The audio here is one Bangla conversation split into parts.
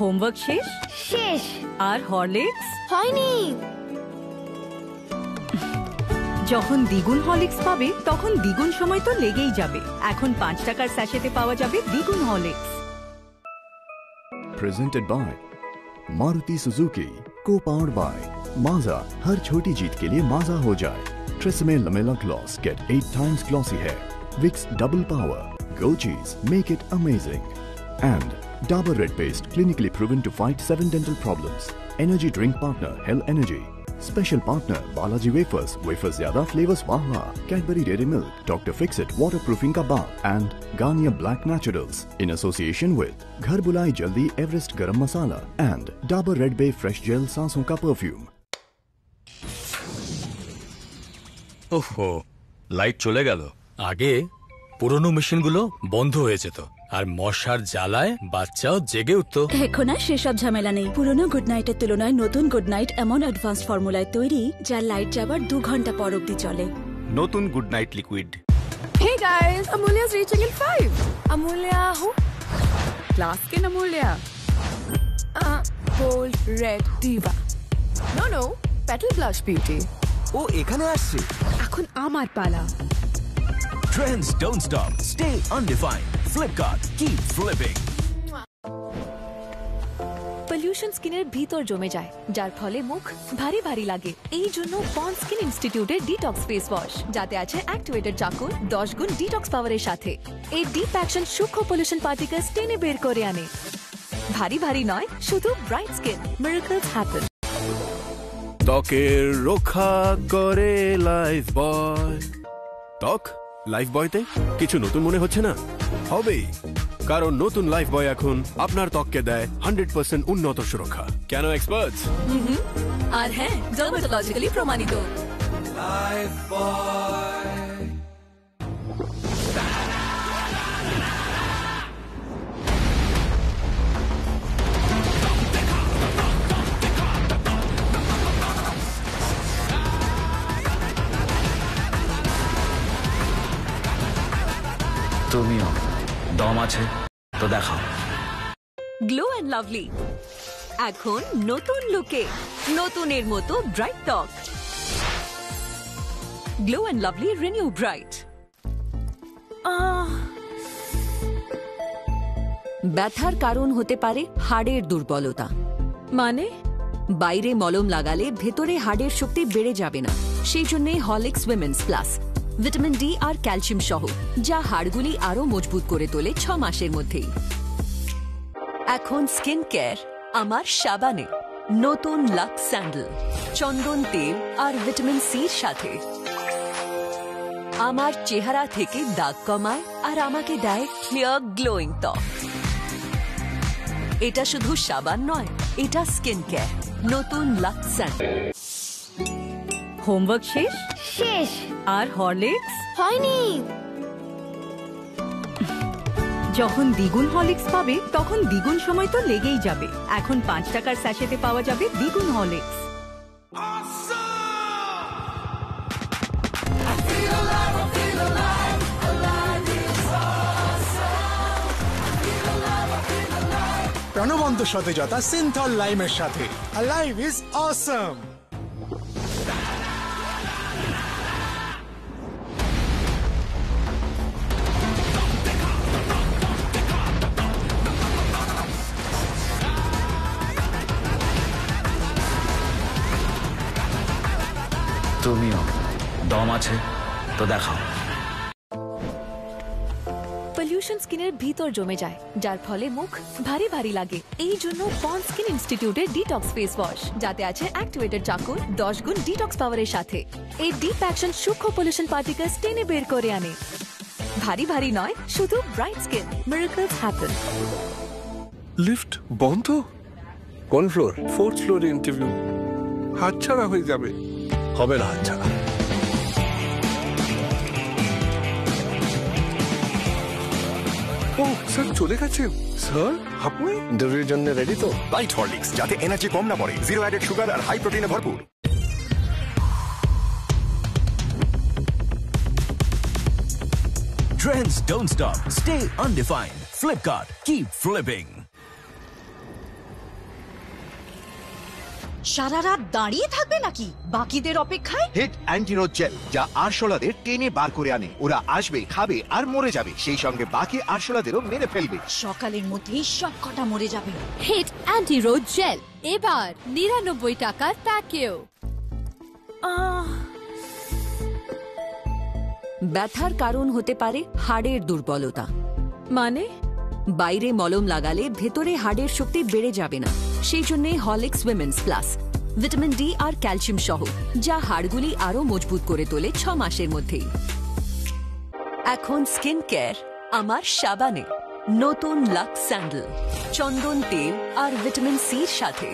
হোমওয়ার্ক শেষ? শেষ। আর হরলিক্স হয়নি। যখন দ্বিগুণ হরলিক্স পাবে তখন দ্বিগুণ সময় তো লেগেই যাবে। এখন 5 টাকার স্যাশেতে পাওয়া যাবে দ্বিগুণ Horlicks. Presented by Maruti Suzuki, co-powered by Mazda। हर छोटी जीत के लिए माजा हो जाए। Tresemme Lamella Gloss, get 8 times glossy hair। Vicks Double Power, Go Cheese, make it amazing। And Dabur Red Paste, clinically proven to fight 7 dental problems। Energy drink partner Hell Energy। Special partner Balaji Wafers, wafers zyada flavors wah wah। Cadbury Dairy Milk, Dr. Fixit waterproofing ka bath। And Garnier Black Naturals in association with Ghar Bulai Jaldi Everest Garam Masala and Dabur Red Bay Fresh Gel सांसों का perfume। ওহো, লাইট চলে গেল। আগে পুরনো মেশিনগুলো বন্ধ হয়ে যেত আর মশার জ্বালায় বাচ্চাও জেগে উঠত। এখন আর সেসব ঝামেলা নেই। পুরনো গুড নাইটের তুলনায় নতুন গুড নাইট এমন অ্যাডভান্সড ফর্মুলায় তৈরি যা লাইট যাবার 2 ঘন্টা পর অবধি চলে। নতুন good night liquid. Hey guys, Amulya's reaching in 5. Amulya who? Class skin Amulya. Bold red diva. No, petal blush beauty. ও এখানে আসছে। এখন আমার পালা। Trends don't stop, stay undefined। Flipkart, keep flipping। Pollution স্কিনের ভিতর জমে যায়, যার ফলে মুখ ভারী ভারী লাগে। এই জন্য পন্ড স্কিন ইনস্টিটিউটের ডিটক্স ফেস ওয়াশ, যাতে আছে অ্যাক্টিভেটেড চারকোল 10 গুণ ডিটক্স পাওয়ারের সাথে। এই ডিপ অ্যাকশন সূক্ষ্ম পলিউশন পার্টিকেলস টেনে বের করে আনে। ভারী ভারী নয়, শুধু ব্রাইট স্কিন। Miracles happen. ত্বকের রক্ষা করে লাইফ বয়। ত্বক লাইফ বয়তে কিছু নতুন মনে হচ্ছে না? হবেই, কারণ নতুন লাইফ বয় এখন আপনার ত্বককে দেয় 100% উন্নত সুরক্ষা। কেন এক্সপার্টস? আর হ্যাঁ, ডার্মাটোলজিক্যালি প্রমাণিত। লাইফ বয়। তুমিও দম আছে তো দেখাও। গ্লো অ্যান্ড লাভলি এখন নতুন লুকে, নতুনের মতো ব্রাইট ত্বক। Glow and lovely renew bright. ব্যথার কারণ হতে পারে হাড়ের দুর্বলতা। মানে বাইরে মলম লাগালে ভেতরে হাড়ের শক্তি বেড়ে যাবে না। সেই জন্যই Horlicks women's plus, vitamin D আর ক্যালসিয়াম সহ, যা হাড়গুলি আরো মজবুত করে তোলে 6 মাসের মধ্যেই। এখন স্কিন কেয়ার আমার সাবানে। নতুন লাক্স স্যান্ডেল, চন্দন তেল আর ভিটামিন সির সাথে আমার চেহারা থেকে দাগ কমায় আর আমাকে দেয় ক্লিয়ার গ্লোয়িং ত্বক। এটা শুধু সাবান নয়, এটা স্কিন কেয়ার। নতুন লাক্স স্যান্ডেল। হোমওয়ার্ক শেষ? শেষ। আর হরলিক্স হয়নি। যখন দ্বিগুণ হরলিক্স পাবে তখন দ্বিগুণ সময় তো লেগেই যাবে। এখন 5 টাকার স্যাশেতে পাওয়া যাবে দ্বিগুণ হরলিক্স। প্রাণবন্ত সতেজতা সিনথল লাইমের সাথে। Alive is awesome। তুমিও দম আছে তো দেখাও। পলিউশন স্কিনের ভিতর জমে যায়, যার ফলে মুখ ভারী ভারী লাগে। এই জন্য পন্ড স্কিন ইনস্টিটিউটের ডিটক্স ফেস ওয়াশ, যাতে আছে অ্যাক্টিভেটেড চারকোল 10 গুণ ডিটক্স পাওয়ারের সাথে। এই ডিপ অ্যাকশন সূক্ষ্ম পলিউশন পার্টিকেলস টেনে বের করে আনে। ভারী ভারী নয়, শুধু bright skin. Miracles happen. Lift বন্ধ? কোন ফ্লোর? 4th ফ্লোরে ইন্টারভিউ। হাতছাড়া হয়ে যাবে। হবে না হাতছাড়া। ও স্যার চলে গেছে। স্যার আপনি ইন্টারভিউর জন্য রেডি তো? লাইট হরলিক্স, যাতে এনার্জি কম না পড়ে, 0 অ্যাডেড সুগার আর হাই প্রোটিনে ভরপুর। Trends don't stop, stay undefined। Flipkart, keep flipping। সারা রাত দাঁড়িয়ে থাকবে নাকি বাকিদের অপেক্ষায়? হিট অ্যান্টিরোড জেল যা আরশোলাদের টেনে বার করে আনে। ওরা আসবে, খাবে আর মরে যাবে, সেই সঙ্গে বাকি আরশোলাদেরও মেরে ফেলবে। সকালের মধ্যেই সব কটা মরে যাবে। হিট অ্যান্টি রোড জেল এবার 99 টাকার প্যাকেও। ব্যথার কারণ হতে পারে হাড়ের দুর্বলতা। মানে বাইরে মলম লাগালে ভেতরে হাড়ের শক্তি বেড়ে যাবে না, সেই জন্য Horlicks women's plus, vitamin D আর ক্যালসিয়াম সহ, যা হাড়গুলি আরো মজবুত করে তোলে 6 মাসের মধ্যেই। এখন স্কিন কেয়ার আমার সাবানে, নতুন লাক্স স্যান্ডেল, চন্দন তেল আর ভিটামিন সির সাথে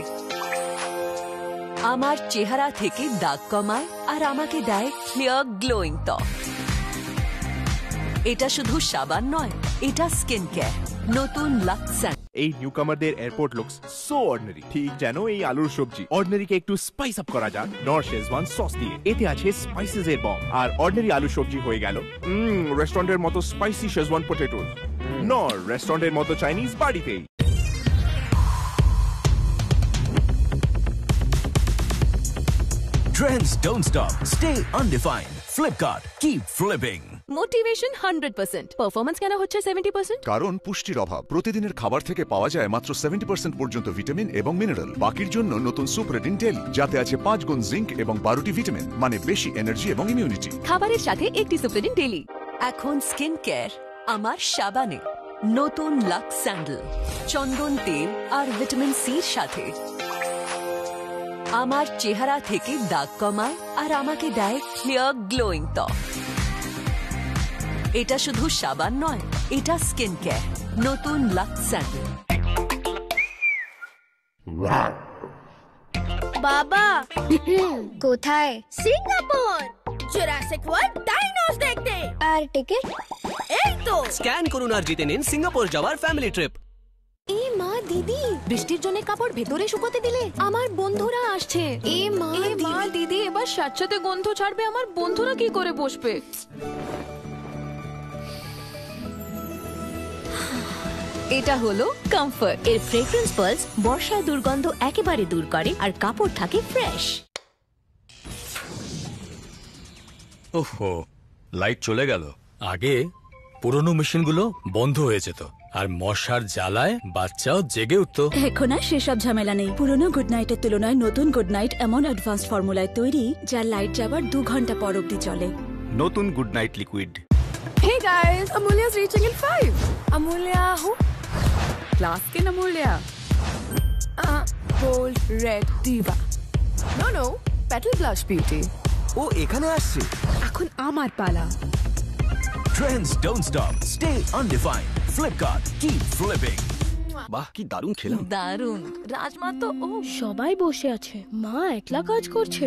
আমার চেহারা থেকে দাগ কমায় আর আমাকে দেয় ক্লিয়ার গ্লোয়িং ত্বক। এটা শুধু সাবান নয়, এটা স্কিন কেয়ার, নতুন লাক্স স্যান্ডেল। এই নিউকামারদের এয়ারপোর্ট লুকস সো অর্ডিনারি, ঠিক যেন এই আলুর সবজি। অর্ডিনারিকে একটু স্পাইস আপ করা যাক নর শেজওয়ান সস দিয়ে। এতে আছে স্পাইসেস এর বম, আর অর্ডিনারি আলু সবজি হয়ে গেল রেস্টুরেন্টের মতো স্পাইসি শেজওয়ান পটেটো। নর রেস্টুরেন্টের মতো চাইনিজ বাড়িতেই। Trends don't stop. Stay undefined. Flipkart. Keep flipping. Motivation 100%, performance কেন হচ্ছে 70%? কারণ পুষ্টির অভাব। প্রতিদিনের খাবার থেকে পাওয়া যায় মাত্র 70% পর্যন্ত ভিটামিন এবং মিনারেল। বাকির জন্য নতুন সুপ্রেডিন ডেলি, যাতে আছে 5 গুণ জিঙ্ক এবং 12টি ভিটামিন, মানে বেশি এনার্জি এবং ইমিউনিটি। খাবারের সাথে একটি সুপ্রেডিন ডেলি। এখন স্কিন কেয়ার আমার সাবানে, নতুন লাক্স স্যান্ডেল, চন্দন তেল আর ভিটামিন সির সাথে আমার চেহারা থেকে দাগ কমায় আর আমাকে দেয় ক্লিয়ার গ্লোয়িং ত্বক। এটা শুধু সাবান নয়, এটা স্কিন কেয়ার, নতুন লাক্স স্যান্ডেল। বাবা কোথায়? সিঙ্গাপুর, জুরাসিক ওয়ার্ল্ড ডাইনোস দেখতে। আর টিকিট? এই তো। স্ক্যান করুন আর জিতে নিন সিঙ্গাপুর যাওয়ার ফ্যামিলি ট্রিপ। এই মা, দিদি বৃষ্টির জন্য কাপড় ভেতরে শুকোতে দিলে? আমার বন্ধুরা আসছে। এই মা দিদি এবার সাথে গন্ধ ছাড়বে, আমার বন্ধুরা কি করে বসবে? এটা হলো কমফর্ট। এর ফ্রেগ্রেন্স পালস বর্ষার দুর্গন্ধ একেবারে দূর করে আর কাপড় থাকে ফ্রেশ। ওহো, লাইট চলে গেল। আগে পুরনো মেশিনগুলো বন্ধ হয়ে যেত আর মশার জ্বালায় বাচ্চাও জেগে উঠতো। এখন আর সেসব ঝামেলা নেই। পুরনো গুড নাইটের তুলনায় নতুন গুড নাইট এমন অ্যাডভান্স ফর্মুলায় তৈরি, যার লাইট যাবার 2 ঘন্টা পর অব্দি চলে। নতুন good night liquid. Hey guys, Amulya's reaching in 5. Amulya who? Class skin Amulya. Bold red diva. No, petal blush beauty. ও এখানে আসছে। এখন আমার পালা। Trends don't stop. Stay undefined. Flipkart. Keep flipping. বাহ, কি দারুণ খেলাম। দারুণ। রাজমা তো সবাই বসে আছে, মা একলা কাজ করছে।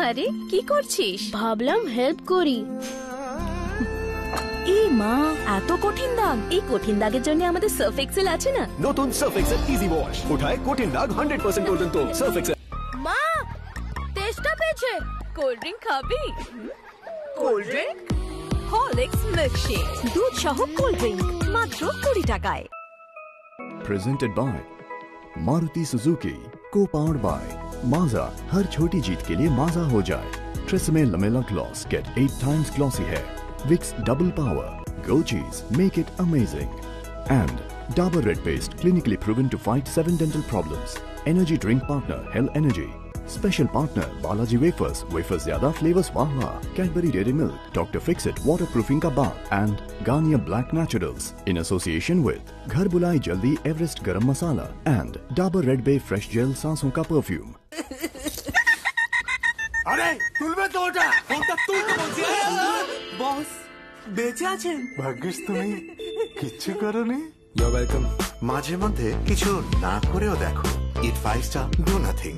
আরে কি করছিস? ভাবলাম হেল্প করি। এই মা, এত কঠিন দাগ? এই কঠিন দাগের জন্য আমাদের সার্ফ এক্সেল আছে না? নতুন সার্ফ এক্সেল ইজি ওয়াশ ওঠায় কঠিন দাগ 100% পর্যন্ত। Surf Excel. মা, টেস্টটা পেয়েছে। কোল্ড ড্রিঙ্ক খাবি? Cold drink? হলিক্স মিল্কশেক, দুধ সহ কোল্ড ড্রিঙ্ক, মাত্র 20 টাকায়। Presented by Maruti Suzuki, co-powered by Mazda। हर छोटी जीत के लिए माजा हो जाए। Tresemme lamellar gloss, get 8 times glossy hair। Vicks double power, go cheese, make it amazing। And Dabur Red Paste, clinically proven to fight 7 dental problems। Energy drink partner Hell Energy। Special partner Balaji Wafers, wafers zyada flavors wah wah। Cadbury Dairy Milk, Dr. Fixit waterproofing ka bath, and Garnier Black Naturals in association with Ghar Bulai Jaldi Everest Garam Masala and Dabur Red Bay Fresh Gel Sanson ka perfume। আরে তুলবে তো ওটা, ফোনটা তুলতে বলছি। বস বেঁচে আছেন? ভাগ্যিস তুমি কিচ্ছু করোনি। You welcome. মাঝে মধ্যে কিছু না করেও দেখো। Eat 5 star, do nothing.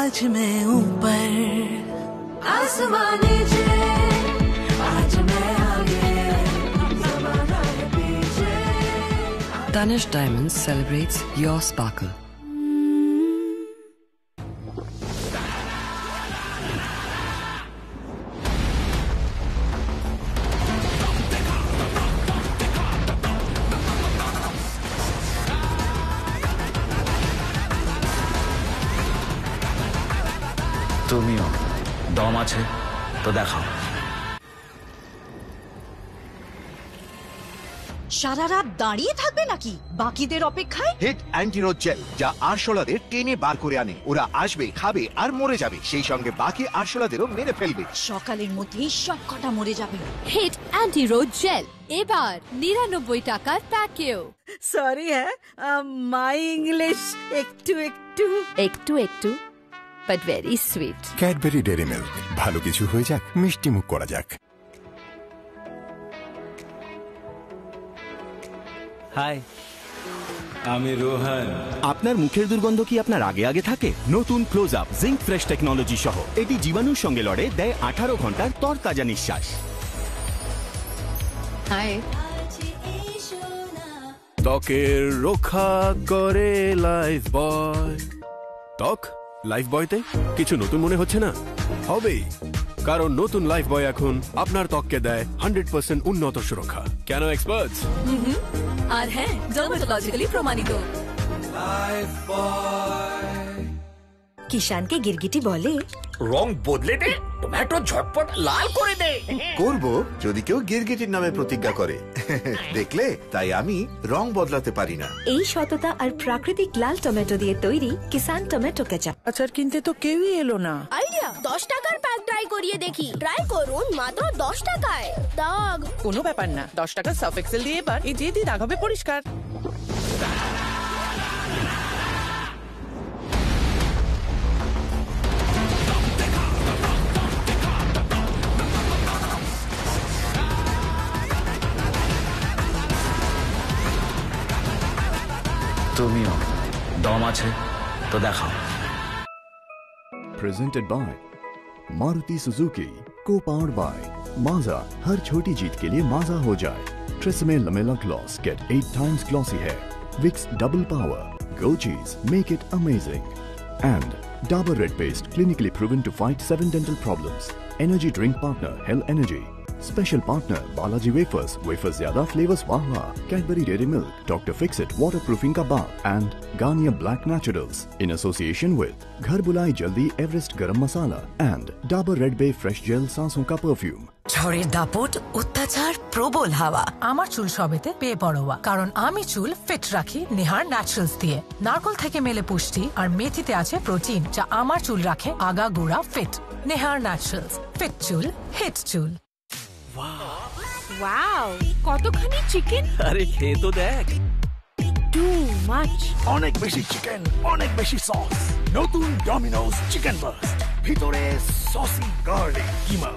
आज मैं ऊपर आसमाने से, आज मैं आगे ज़माना है पीछे। Danish Diamonds celebrates your sparkle. দম আছে তো দেখাও। সারা রাত দাঁড়িয়ে থাকবে নাকি বাকিদের অপেক্ষায়? হিট অ্যান্টিরোড জেল যা আরশোলাদের টেনে বার করে আনে। ওরা আসবে, খাবে আর মরে যাবে, সেই সঙ্গে বাকি আরশোলাদেরও মেরে ফেলবে। সকালের মধ্যেই সব কটা মরে যাবে। হিট অ্যান্টি রোড জেল এবার 99 টাকার প্যাকেও। সরি হ্যাঁ, মাই ইংলিশ একটু একটু but very sweet. Cadbury dairy milk, ভালো কিছু হয়ে যাক, মিষ্টি মুখ করা যাক। হাই, আমি রোহান। আপনার মুখের দুর্গন্ধ কি আপনার আগে আগে থাকে? নতুন close up zinc fresh technology সহ এটি জীবাণুর সঙ্গে লড়ে, দেয় 18 ঘন্টার তরতাজা নিঃশ্বাস। হাই, ত্বকের রক্ষা করে লাইফ বয়। ত্বক লাইফ বয়তে কিছু নতুন মনে হচ্ছে না? হবেই, কারণ নতুন লাইফ বয় এখন আপনার ত্বককে দেয় 100% উন্নত সুরক্ষা। কেন এক্সপার্টস? আর হ্যাঁ, ডার্মাটোলজিক্যালি প্রমাণিত। কিষানকে গিরগিটি বলে রং বদলে দে, টমেটো ঝটপট লাল করে দে। করব যদি কেউ গিরগিটির নামে প্রতিজ্ঞা করে। দেখলে, তাই আমি রং বদলাতে পারি না। এই সততা আর প্রাকৃতিক লাল টমেটো দিয়ে তৈরি কিষান টমেটো কেচাপ। আচার কিনতে তো কেউই এলো না। আইডিয়া, 10 টাকার প্যাক ট্রাই করিয়ে দেখি। ট্রাই করুন মাত্র 10 টাকায়। দাগ কোনো ব্যাপার না, 10 টাকা সার্ফ এক্সেল দিয়ে এবার এই যে দাগ হবে পরিষ্কার। তুমিও দম আছে তো দেখাও। Presented by Maruti Suzuki, co-powered by Mazda। हर छोटी जीत के लिए माजा हो जाए। TRESemmé Lamela gloss, get 8 times glossy hair। Vicks double power, go cheese, make it amazing। And Dabur Red Paste, clinically proven to fight 7 dental problems। Energy drink partner Hell Energy। Special partner Balaji Wafers, wafers zyada flavors wah wah। Cadbury Dairy Milk, Dr. Fixit waterproofing ka bath। And Garnier Black Naturals in association with Ghar Bulai Jaldi Everest Garam Masala and Dabur Red Bay Fresh Gel Sanson ka perfume। ঝড়ের দাপট, অত্যাচার, প্রবল হাওয়া, আমার চুল সবেতে বেপরোয়া, কারণ আমি চুল ফিট রাখি নিহার ন্যাচারালস দিয়ে। নারকোল থেকে মেলে পুষ্টি আর মেথিতে আছে প্রোটিন, যা আমার চুল রাখে আগা গোড়া ফিট। নিহার ন্যাচারালস, ফিট চুল, হিট চুল। ওয়াও, কতখানি চিকেন! আরে খেয়ে তো দেখ। Too much. অনেক বেশি চিকেন, অনেক বেশি সস। নতুন ডমিনোস চিকেন বার্স্ট, ভিতরে সসি গার্লিক কিমা,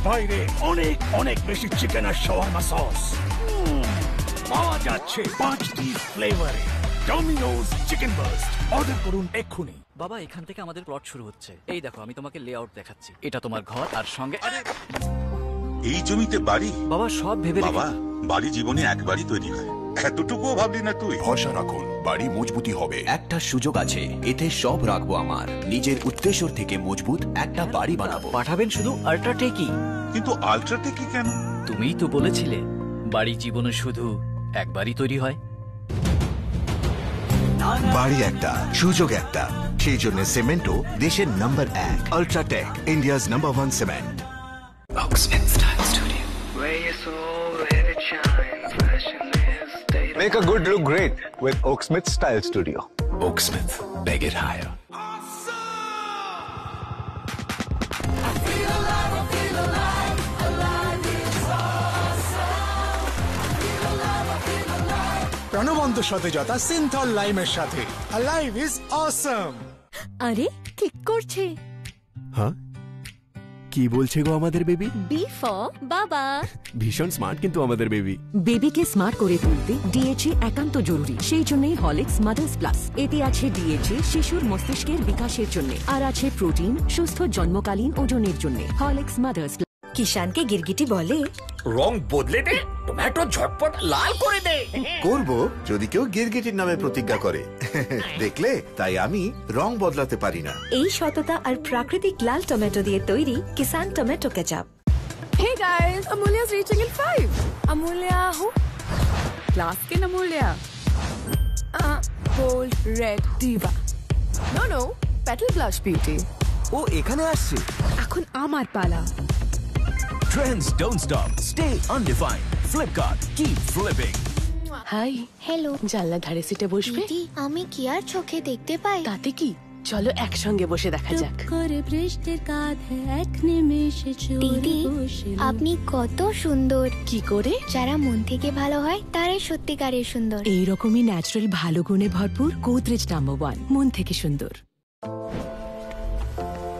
বাইরে অনেক অনেক বেশি চিকেন আর শাওয়ারমা সস। পাওয়া যাচ্ছে 5টি ফ্লেভারে। ডমিনোস চিকেন বার্স্ট অর্ডার করুন এক্ষুনি। বাবা, এখান থেকে আমাদের প্লট শুরু হচ্ছে। এই দেখো, আমি তোমাকে লেআউট দেখাচ্ছি। এটা তোমার ঘর আর সঙ্গে এই জমিতে বাড়ি। বাবা সব ভেবে বাবা, বাড়ি জীবনে একবারই তৈরি হয়, এতটুকুও ভাবলি না তুই? ভরসা রাখুন, বাড়ি মজবুতি হবে। একটা সুযোগ আছে, এতে সব রাখবো আমার নিজের উদ্দেশ্যের থেকে মজবুত একটা বাড়ি বানাবো। পাঠাবেন শুধু আল্ট্রাটেকই। কিন্তু আল্ট্রাটেকই কেন? তুমিই তো বলেছিলে বাড়ি জীবনে শুধু একবারই তৈরি হয়। বাড়ি একটা, সুযোগ একটা, সেই জন্য সিমেন্টও দেশের number 1। UltraTech, India's number 1 cement. Oaksmith Style Studio, where your soul let it shine. Fashion is state. Make a good look great with Oaksmith Style Studio. Oaksmith, make it higher। প্রাণবন্ত সতেজতা সিনথল লাইমের সাথে। Alive is awesome। আরে ঠিক করছে। হ্যাঁ, কি বলছে গো আমাদের বেবি? বি ফর বাবা। ভীষণ স্মার্ট কিন্তু আমাদের বেবি। বেবিকে স্মার্ট করে তুলতে ডিএচএ একান্ত জরুরি। সেই জন্যই হরলিক্স মাদার্স প্লাস। এতে আছে ডিএচএ শিশুর মস্তিষ্কের বিকাশের জন্য, আর আছে প্রোটিন সুস্থ জন্মকালীন ওজনের জন্য। Horlicks mother's plus. কিষানকে গিরগিটি বলে রং বদলে দে, টমেটো ঝটপট লাল করে দে। করব যদি কেউ গিরগিটির নামে প্রতিজ্ঞা করে। দেখলে, তাই আমি রং বদলাতে পারি না। এই সততা আর প্রাকৃতিক লাল টমেটো দিয়ে তৈরি Kissan tomato ketchup. Hey guys, Amulya's reaching in 5. Amulya who? Class skin Amulya. Bold red diva. No, Petal Blush Beauty. ও এখানে আসছে। এখন আমার পালা। Trends don't stop. Stay undefined. Flipkart. Keep flipping. Hi, hello. জানলা ধারে সিটে বসবে? দিদি, আমি কি আর চোখে দেখতে পাই? তাতে কি, চলো একসঙ্গে বসে দেখা যাক। দিদি, আপনি কত সুন্দর। কি করে? যারা মন থেকে ভালো হয় তারাই সত্যিকারের সুন্দর। এইরকমই ন্যাচারাল ভালো গুণে ভরপুর গোদরেজ নাম্বার 1, মন থেকে সুন্দর।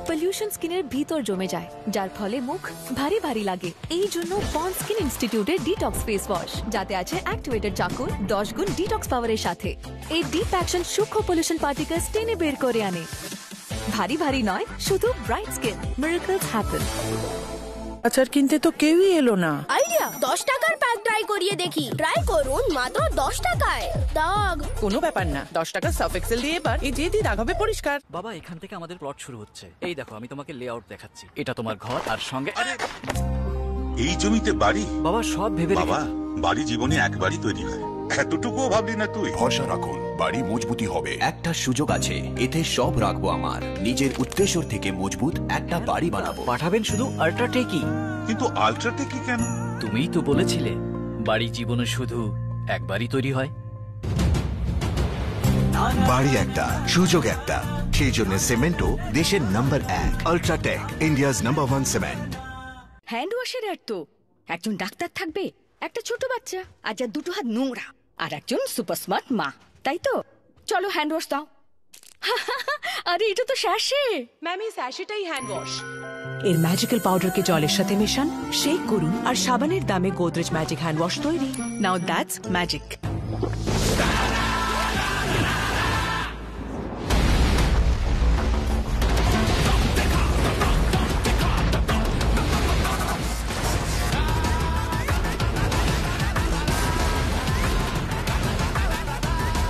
পলিউশন স্কিনের ভিতর জমে যায়, যার ফলে মুখ ভারী ভারী লাগে। এই জন্য পন্ড স্কিন ইনস্টিটিউটের ডিটক্স ফেস ওয়াশ, যাতে আছে অ্যাক্টিভেটেড চারকোল 10 গুণ ডিটক্স পাওয়ারের সাথে। এই ডিপ অ্যাকশন সূক্ষ্ম পলিউশন পার্টিকেলস টেনে বের করে আনে। ভারী ভারী নয়, শুধু ব্রাইট স্কিন। Miracles happen. আচার কিনতে তো কেউই এলো না। আইডিয়া, 10 টাকার প্যাক ট্রাই করিয়ে দেখি। ট্রাই করুন মাত্র 10 টাকায়। দাগ কোনো ব্যাপার না, 10 টাকা সার্ফ এক্সেল দিয়ে এবার এই দিয়ে দাগ হবে পরিষ্কার। বাবা, এখান থেকে আমাদের প্লট শুরু হচ্ছে। এই দেখো, আমি তোমাকে লেআউট দেখাচ্ছি। এটা তোমার ঘর, আর সঙ্গে এই জমিতে বাড়ি? বাবা, সব ভেবে বাবা, বাড়ি জীবনে একবারই তৈরি হয়, এতটুকুও ভাবলি না তুই? ভরসা রাখুন, বাড়ি মজবুতি হবে। একটা সুযোগ আছে, এতে সব রাখবো আমার। নিজের উত্তেজর থেকে মজবুত একটা বাড়ি বানাবো। পাঠাবেন শুধু আল্ট্রাটেকই। কিন্তু আল্ট্রাটেকই কেন? তুমিই তো বলেছিলে বাড়ি জীবনে শুধু একবারই তৈরি হয়। বাড়ি একটা, সুযোগ একটা, সেই জন্য সিমেন্টও দেশের number 1। UltraTech, India's number 1 cement. Hand ওয়াশের অ্যাড তো। একজন ডাক্তার থাকবে, একটা ছোট বাচ্চা, আর যার দুটো হাত নোংরা, আর একজন সুপার স্মার্ট মা, তাই তো? চলো হ্যান্ড ওয়াশ দাও। আরে এটা তো স্যাশে। ম্যাম, এই স্যাশেটাই হ্যান্ড ওয়াশ। এর ম্যাজিক্যাল পাউডারকে জলের সাথে মেশান, শেক করুন, আর সাবানের দামে গোদরেজ ম্যাজিক হ্যান্ড ওয়াশ তৈরি। নাও দ্যাটস ম্যাজিক।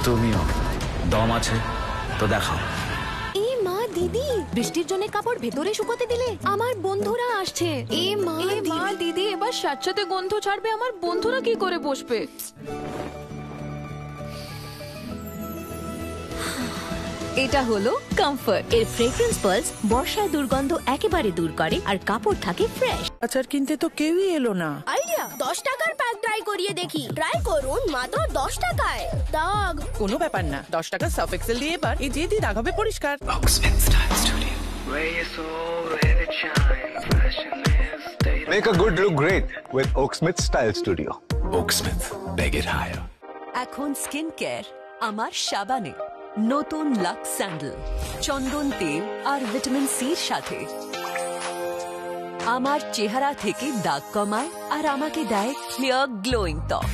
তুমিও দম আছে তো দেখাও। এ মা, দিদি, বৃষ্টির জন্য কাপড় ভেতরে শুকোতে দিলে? আমার বন্ধুরা আসছে। এ মা দিদি, এবার সাথে গন্ধ ছাড়বে, আমার বন্ধুরা কি করে বসবে? এটা হলো কমফর্ট। এর ফ্রেগ্রেন্স পালস বর্ষার দুর্গন্ধ একেবারে দূর করে, আর কাপড় থাকে ফ্রেশ। আচার কিনতে তো কেউই এলো না। আইডিয়া, 10 টাকার প্যাক ট্রাই করিয়ে দেখি। ট্রাই করুন মাত্র 10 টাকায়। দাগ কোনো ব্যাপার না, 10 টাকা সার্ফ এক্সেল দিয়ে এবার এই দিয়ে দাগ হবে পরিষ্কার। Oaksmith Style Studio. Where your soul let it shine. Fashion is state of Make a good look great with Oaksmith Style Studio. Oaksmith, beg it higher. এখন স্কিন কেয়ার আমার সাবানে। নতুন লাক্স স্যান্ডেল, চন্দন তেল আর ভিটামিন সির সাথে আমার চেহারা থেকে দাগ কমায় আর আমাকে দেয় ক্লিয়ার গ্লোয়িং ত্বক।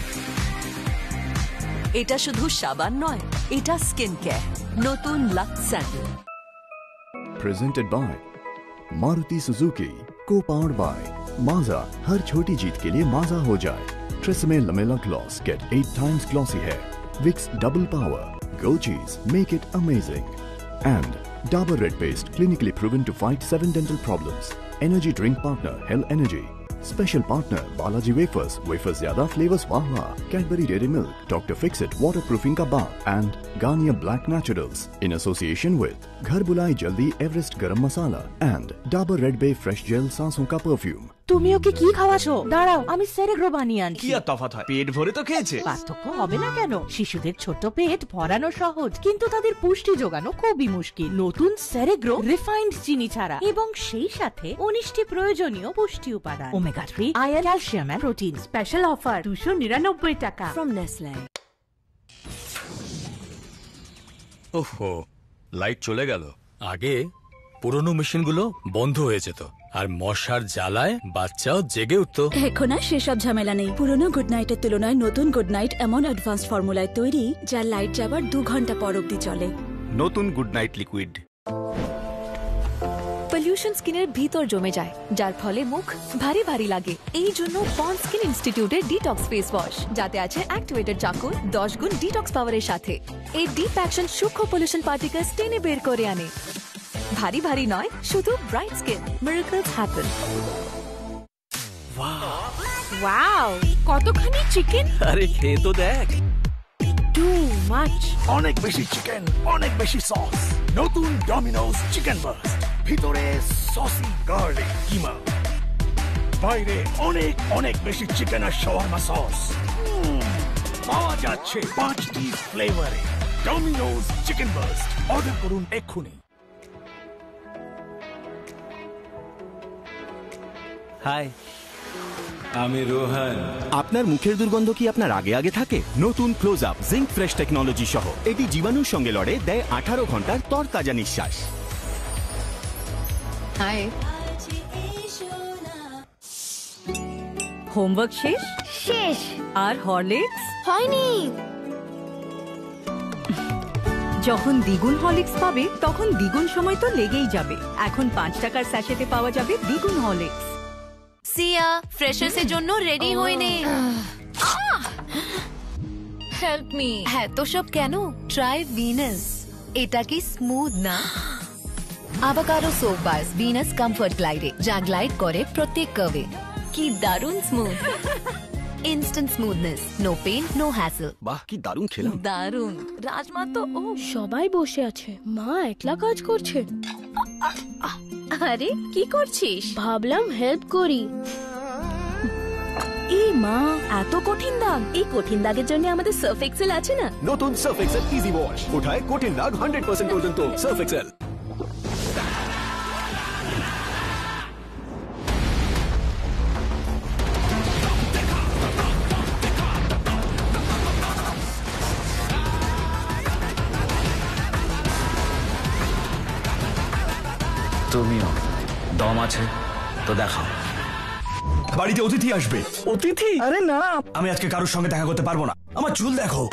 এটা শুধু সাবান নয়, এটা স্কিন কেয়ার। নতুন Lux sandal. Presented by Maruti Suzuki, co-powered by Mazda। हर छोटी जीत के लिए Mazda हो जाए। Tresemme Lamella Gloss, get 8 times glossy hair। Vicks Double Power, Go Cheese, make it amazing। And Dabur Red Paste, clinically proven to fight 7 dental problems। Energy drink partner Hell Energy। Special partner Balaji Wafers, wafers zyada flavors wah wah। Cadbury Dairy Milk, Dr. Fixit waterproofing ka bath, and Garnier Black Naturals in association with Ghar Bulai Jaldi Everest Garam Masala and Dabur Red Bay Fresh Gel Sanson ka perfume। তুমি ওকে কি খাওয়াছো? দাঁড়াও, আমি সেরেগ্রো বানিয়ে আনছি। কি আর তফাৎ হয়, পেট ভরে তো খেয়েছে। পার্থক্য হবে না কেন? শিশুদের ছোট পেট ভরানো সহজ, কিন্তু তাদের পুষ্টি যোগানো খুবই মুশকিল। নতুন সেরেগ্রো রিফাইন্ড চিনি ছাড়া, এবং সেই সাথে 19টি প্রয়োজনীয় পুষ্টি উপাদান, omega 3, iron, calcium and protein. Special offer 299 টাকা ফ্রম নেসলে। ওহো, লাইট চলে গেল। আগে পুরনো মেশিনগুলো বন্ধ হয়ে যেত, আর মশার জ্বালায় বাচ্চাও জেগে উঠতো। এখন আর সেসব ঝামেলা নেই। পুরনো গুড নাইটের তুলনায় নতুন গুড নাইট এমন অ্যাডভান্স ফর্মুলায় তৈরি, যা লাইট যাবার 2 ঘন্টা পর অব্দি চলে। নতুন গুড নাইট লিকুইড। পলিউশন স্কিনের ভিতর জমে যায়, যার ফলে মুখ ভারী ভারী লাগে। এই জন্য পন্ড স্কিন ইনস্টিটিউটের ডিটক্স ফেস ওয়াশ, যাতে আছে অ্যাক্টিভেটেড চারকোল 10 গুণ ডিটক্স পাওয়ারের সাথে। এই ডিপ অ্যাকশন সূক্ষ্ম পলিউশন পার্টিকেলস টেনে বের করে আনে। ভারী ভারী নয়, শুধু bright skin. Miracles happen. Wow, কতখানি চিকেন! আরে খেয়ে তো দেখ। Too much. অনেক বেশি চিকেন, অনেক বেশি সস। নতুন ডমিনোজ চিকেন বার্স্ট। ভিতরে সসি গার্লিক কিমা, বাইরে অনেক অনেক বেশি চিকেন আর শাওয়ারমা সস। পাওয়া যাচ্ছে 5টি ফ্লেভারে। ডমিনোজ চিকেন বার্স্ট অর্ডার করুন এক্ষুনি। হাই, আমি রোহান। আপনার মুখের দুর্গন্ধ কি আপনার আগে আগে থাকে? নতুন close up zinc fresh technology সহ এটি জীবাণুর সঙ্গে লড়ে, দেয় 18 ঘন্টার তরতাজা নিঃশ্বাস। হাই, হোমওয়ার্ক শেষ? শেষ। আর হরলিক্স হয়নি। যখন দ্বিগুণ হরলিক্স পাবে তখন দ্বিগুণ সময় তো লেগেই যাবে। এখন 5 টাকার স্যাশেতে পাওয়া যাবে দ্বিগুণ হরলিক্স। সিয়া, ফ্রেশার্সের জন্য রেডি হয়ে নে। Help me. হ্যাঁ তো সব কেন? Try Venus. এটা কি স্মুথ না? আভাকাডো সোপ বাস ভিনাস কমফর্ট গ্লাইডে, যা গ্লাইড করে প্রত্যেক কার্ভে। কি দারুণ smooth. Instant smoothness, no pain, no hassle. বাহ, কি দারুণ খেলাম। দারুণ। রাজমা তো সবাই বসে আছে, মা একলা কাজ করছে। আরে কি করছিস? ভাবলাম হেল্প করি। এই মা, এত কঠিন দাগ। এই কঠিন দাগের জন্য আমাদের সার্ফ এক্সেল আছে না? নতুন সার্ফ এক্সেল ইজি ওয়াশ ওঠায় কঠিন দাগ 100% পর্যন্ত। Surf Excel. তুমিও দম আছে তো দেখাও। বাড়িতে অতিথি আসবে। অতিথি? আরে না, আমি আজকে কারোর সঙ্গে দেখা করতে পারবো না। আমার চুল দেখো।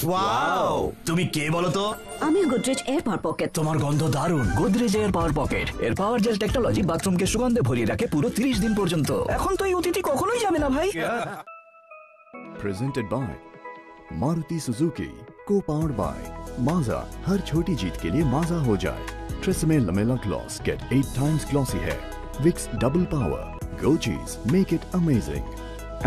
ওয়াও, তুমি কে বলো তো? আমি গোদরেজ এয়ার পাওয়ার পকেট। তোমার গন্ধ দারুণ। গোদরেজ এয়ার পাওয়ার পকেট এর পাওয়ার জেল টেকনোলজি বাথরুমকে সুগন্ধে ভরিয়ে রাখে পুরো 30 দিন পর্যন্ত। এখন তো এই অতিথি কখনোই যাবে না ভাই। Presented by Maruti Suzuki, co-powered by Mazda। हर छोटी जीत के लिए Mazda हो जाए। Tresemme Lamella Gloss, get 8 times glossy hair। Vicks Double Power, Go Cheese, make it amazing।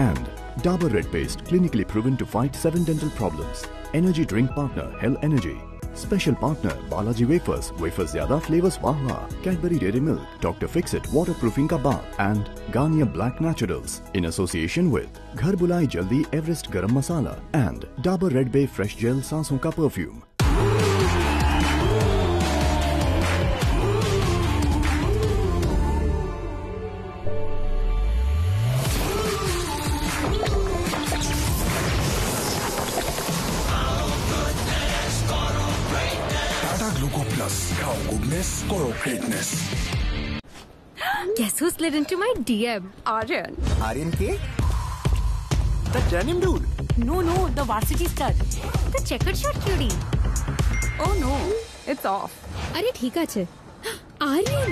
And Dabur Red Paste, clinically proven to fight 7 dental problems। Energy drink partner Hell Energy। Special partner Balaji Wafers, wafers zyada flavors wah wah। Cadbury Dairy Milk, Dr. Fixit waterproofing ka bath। And Garnier Black Naturals in association with Ghar Bulai Jaldi Everest Garam Masala and Dabur Red Bay Fresh Gel Sanson ka perfume। Guess who slid into my DM? Aryan. Aryan K? The denim dude? No, the varsity stud. The checkered shirt cutie. Oh no, it's off. আরে ঠিক আছে। Aryan.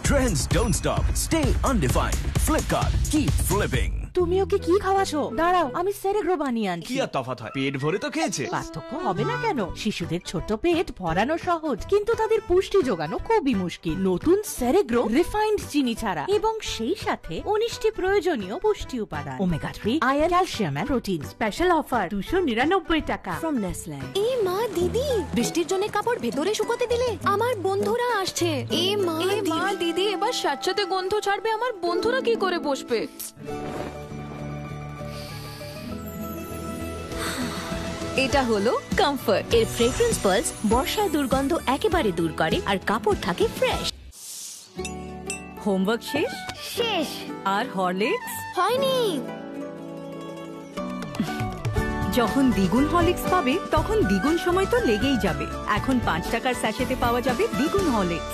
Trends don't stop. Stay undefined. Flipkart, keep flipping. তুমি ওকে কি খাওয়াছো? দাঁড়াও, আমি সেরেগ্রো বানিয়ে আনছি। কি আর তফাৎ হয়? পেট ভরে তো খেয়েছে। পার্থক্য হবে না কেন? শিশুদের ছোট পেট ভরানো সহজ, কিন্তু তাদের পুষ্টি যোগানো খুবই মুশকিল। নতুন সেরেগ্রো রিফাইন্ড চিনি ছাড়া এবং সেই সাথে 19টি প্রয়োজনীয় পুষ্টি উপাদান, omega 3, iron, calcium and protein. Special offer 299 টাকা from Nestle। এই মা, দিদি, বৃষ্টির জন্য কাপড় ভেতরে শুকোতে দিলে? আমার বন্ধুরা আসছে। এই মা, দিদি, এবার সাথে গন্ধ ছাড়বে। আমার বন্ধুরা কি করে বসবে? এটা হলো কমফর্ট। এর ফ্রেগ্রেন্স পালস বর্ষার দুর্গন্ধ একেবারে দূর করে আর কাপড় থাকে ফ্রেশ। হোমওয়ার্ক শেষ? শেষ। আর হরলিক্স হয়নি। যখন দ্বিগুণ হরলিক্স পাবে তখন দ্বিগুণ সময় তো লেগেই যাবে। এখন 5 টাকার স্যাশেতে পাওয়া যাবে দ্বিগুণ হরলিক্স।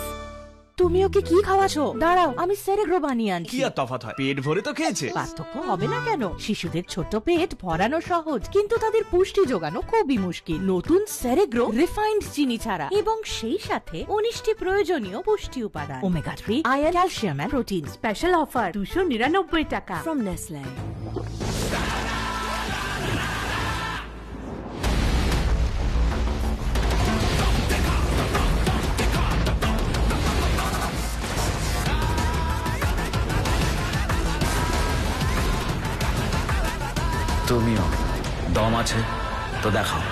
তুমি ওকে কি খাওয়াছো? দাঁড়াও, আমি সেরেগ্রো বানিয়ে আনছি। কি আর তফাৎ হয়? পেট ভরে তো খেয়েছে। পার্থক্য হবে না কেন? শিশুদের ছোট পেট ভরানো সহজ, কিন্তু তাদের পুষ্টি যোগানো খুবই মুশকিল। নতুন সেরেগ্রো রিফাইন্ড চিনি ছাড়া এবং সেই সাথে 19টি প্রয়োজনীয় পুষ্টি উপাদান, omega 3, iron, calcium and protein. Special offer 299 টাকা from Nestle। তুমিও দম আছে তো দেখাও।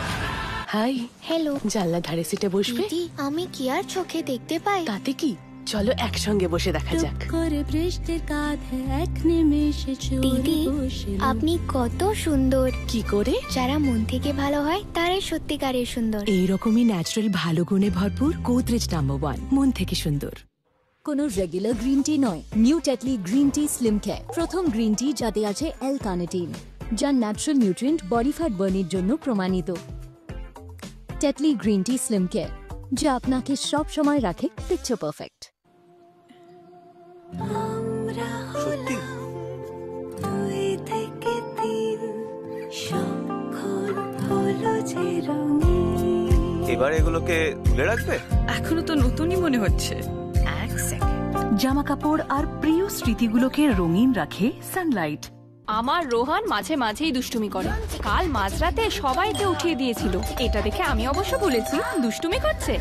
হাই। হ্যালো। জানলা ধারে সিটে বসবে? দিদি, আমি কি আর চোখে দেখতে পাই? তাতে কি, চলো একসঙ্গে বসে দেখা যাক। দিদি, আপনি কত সুন্দর। কি করে? যারা মন থেকে ভালো হয় তারাই সত্যিকারের সুন্দর। এইরকমই ন্যাচারাল ভালো গুণে ভরপুর গোদরেজ নাম্বার 1, মন থেকে সুন্দর। কোনো রেগুলার গ্রিন টি নয়, new Tetley green tea slim care, প্রথম গ্রিন টি যাতে আছে L-কার্নিটিন, যা ন্যাচারাল নিউট্রিয়েন্ট বডি ফ্যাট বার্নের জন্য প্রমাণিত। Tetley green tea slim care, যা আপনাকে সব সময় রাখে পিকচার পারফেক্ট। সত্যি এবার এগুলোকে তুলে রাখবে? এখনো তো নতুনই মনে হচ্ছে। এক সেকেন্ড। জামা কাপড় আর প্রিয় স্মৃতিগুলোকে রঙিন রাখে সানলাইট। আমার রোহান মাঝে মাঝেই দুষ্টুমি করে। কাল মাঝরাতে সবাইকে উঠিয়ে দিয়েছিল। এটা দেখে আমি অবশ্য বলেছি দুষ্টুমি করছে।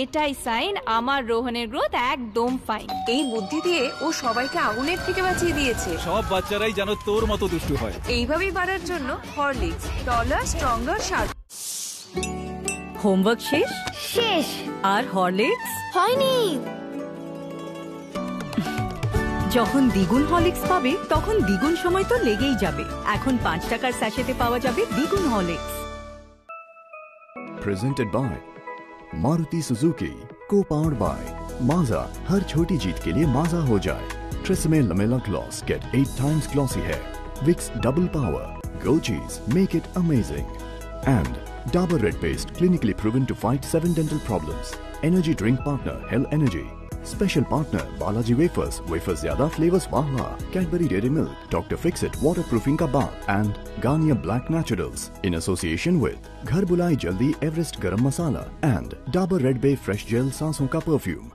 এটাই সাইন আমার রোহনের গ্রোথ একদম ফাইন। এই বুদ্ধি দিয়ে ও সবাইকে আগুনের থেকে বাঁচিয়ে দিয়েছে। সব বাচ্চারাই যেন তোর মতো দুষ্টু হয়। এইভাবেই বাড়ার জন্য হরলিক্স, টলার, স্ট্রঙ্গার, শার্প। হোমওয়ার্ক শেষ? শেষ। আর হরলিক্স হয়নি। যখন দ্বিগুণ হরলিক্স পাবে তখন দ্বিগুণ সময় তো লেগেই যাবে। এখন 5 টাকার স্যাশেতে পাওয়া যাবে দ্বিগুণ Horlicks. Presented by Maruti Suzuki, co-powered by Mazda. हर छोटी जीत के लिए Mazda हो जाए। Tresemme Lamella Gloss, get 8 times glossy hair. Vicks Double Power, Go Cheese, make it amazing. And Dabur Red Paste, clinically proven to fight 7 dental problems. Energy drink partner Hell Energy. Special partner Balaji Wafers, wafers zyada flavors wah wah. Cadbury Dairy Milk, Dr. Fixit waterproofing ka bath, and Garnier Black Naturals in association with Ghar Bulai Jaldi Everest Garam Masala and Dabur Red Bay Fresh Gel Sanson ka perfume.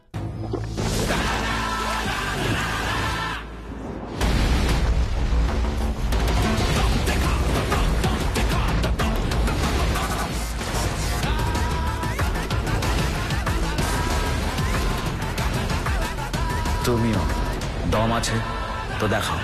তুমিও দম আছে তো দেখাও।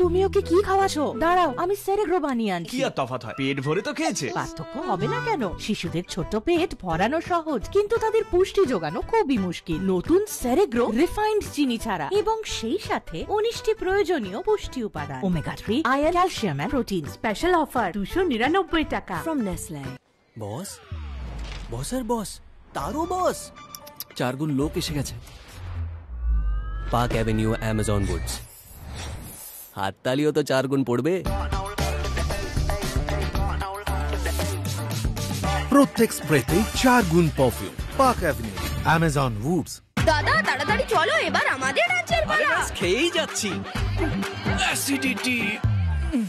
তুমি ওকে কি খাওয়াছো? দাঁড়াও, আমি সেরেগ্রো বানিয়ে আনছি। কি আর তফাৎ হয়, পেট ভরে তো খেয়েছে। পার্থক্য হবে না কেন? শিশুদের ছোট পেট ভরানো সহজ, কিন্তু তাদের পুষ্টি যোগানো খুবই মুশকিল। নতুন সেরেগ্রো রিফাইন্ড চিনি ছাড়া, এবং সেই সাথে 19টি প্রয়োজনীয় পুষ্টি উপাদান, omega 3, iron, calcium and protein. Special offer 299 টাকা ফ্রম নেসলে। বস, বসের বস, তারও বস। 4 গুণ লোক এসে গেছে। Park Avenue Amazon Woods. হাততালিও তো 4 গুণ পড়বে। প্রত্যেক স্প্রেতে 4 গুণ perfume. Park Avenue Amazon Woods. দাদা তাড়াতাড়ি চলো, এবার আমাদের রাজ্যের পালা। খেয়েই যাচ্ছি। অ্যাসিডিটি।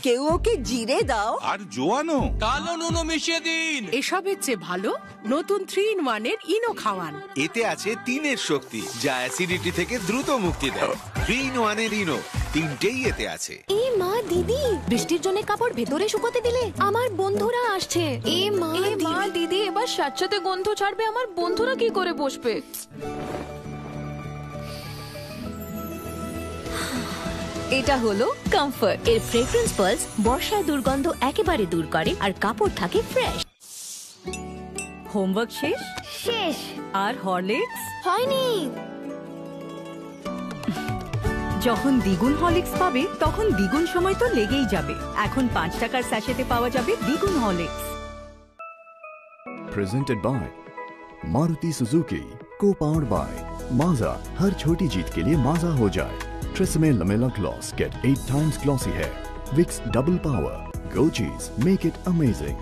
কেউ ওকে জিরে দাও আর জোয়ানো কালো নুনো মিশিয়ে দিন। এসবের চেয়ে ভালো নতুন 3-in-1 এর ইনো খাওয়ান। এতে আছে 3 শক্তি, যা অ্যাসিডিটি থেকে দ্রুত মুক্তি দেয়। 3-in-1 এর ইনো, 3টেই এতে আছে। এ মা, দিদি বৃষ্টির জন্য কাপড় ভেতরে শুকোতে দিলে? আমার বন্ধুরা আসছে। এ মা দিদি এবার স্যাঁতস্যাঁতে গন্ধ ছাড়বে, আমার বন্ধুরা কি করে বসবে? এটা হলো কমফর্ট। এর ফ্রেগ্রেন্স পালস বর্ষার দুর্গন্ধ একেবারে দূর করে আর কাপড় থাকে ফ্রেশ। হোমওয়ার্ক শেষ? শেষ। আর হরলিক্স হয়নি। যখন দ্বিগুণ হরলিক্স পাবে তখন দ্বিগুণ সময় তো লেগেই যাবে। এখন 5 টাকার স্যাশেতে পাওয়া যাবে দ্বিগুণ Horlicks. Presented by Maruti Suzuki, co-powered by Mazda. हर छोटी जीत के लिए Mazda हो जाए। Tresemme Lamella Gloss, get 8 times glossy hair. Vicks Double Power, Go Cheese, make it amazing.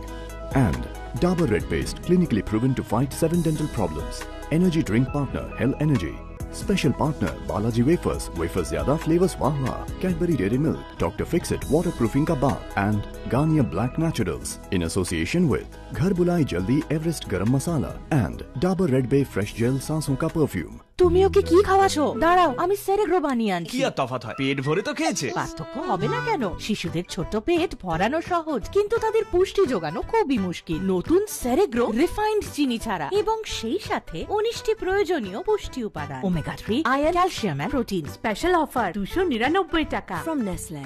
And Dabur Red Paste, clinically proven to fight 7 dental problems. Energy drink partner Hell Energy. Special partner Balaji Wafers, wafers zyada flavors wah wah. Cadbury Dairy Milk, Dr. Fixit waterproofing ka bath, and Garnier Black Naturals in association with Ghar Bulai Jaldi Everest Garam Masala and Dabur Red Bay Fresh Gel Sanson ka perfume. তুমি ওকে কি খাওয়াছো? দাঁড়াও, আমি সেরেগ্রো বানিয়ে আনছি। কি আর তফাৎ হয়, পেট ভরে তো খেয়েছে। পার্থক্য হবে না কেন? শিশুদের ছোট পেট ভরানো সহজ, কিন্তু তাদের পুষ্টি যোগানো খুবই মুশকিল। নতুন সেরেগ্রো রিফাইন্ড চিনি ছাড়া, এবং সেই সাথে 19টি প্রয়োজনীয় পুষ্টি উপাদান, omega 3, iron, calcium and protein. Special offer 299 টাকা ফ্রম নেসলে।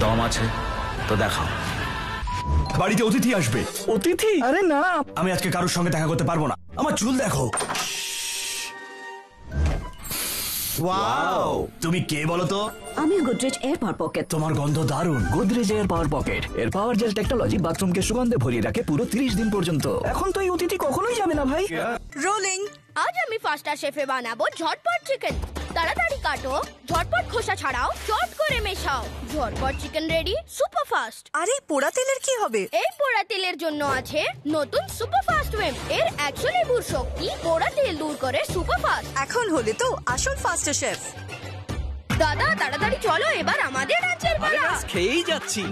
দম আছে তো দেখাও। বাড়িতে অতিথি আসবে। অতিথি? আরে না, আমি আজকে কারোর সঙ্গে দেখা করতে পারবো না। আমার চুল দেখো। ওয়াও, তুমি কে বলো তো? আমি গোদরেজ এয়ার পাওয়ার পকেট। তোমার গন্ধ দারুণ। গোদরেজ এয়ার পাওয়ার পকেট এর পাওয়ার জেল টেকনোলজি বাথরুমকে সুগন্ধে ভরিয়ে রাখে পুরো 30 দিন পর্যন্ত। এখন তো এই অতিথি কখনোই যাবে না ভাই। রোলিং। আজ আমি ফাস্টার শেফে বানাবো ঝটপট চিকেন। তাড়াতাড়ি কাটো, ঝটপট খোসা ছাড়াও, চট করে মেশাও। ঝটপট চিকেন রেডি, সুপার ফাস্ট। আরে পোড়া তেলের কি হবে? এই পোড়া তেলের জন্য আছে নতুন সুপার ফাস্ট ওয়েভ। এর 100 লেবুর শক্তি পোড়া তেল দূর করে সুপার ফাস্ট। এখন হলে তো আসল ফাস্টার শেফ। দাদা তাড়াতাড়ি চলো, এবার আমাদের রাজ্যের পালা। খেয়েই যাচ্ছি।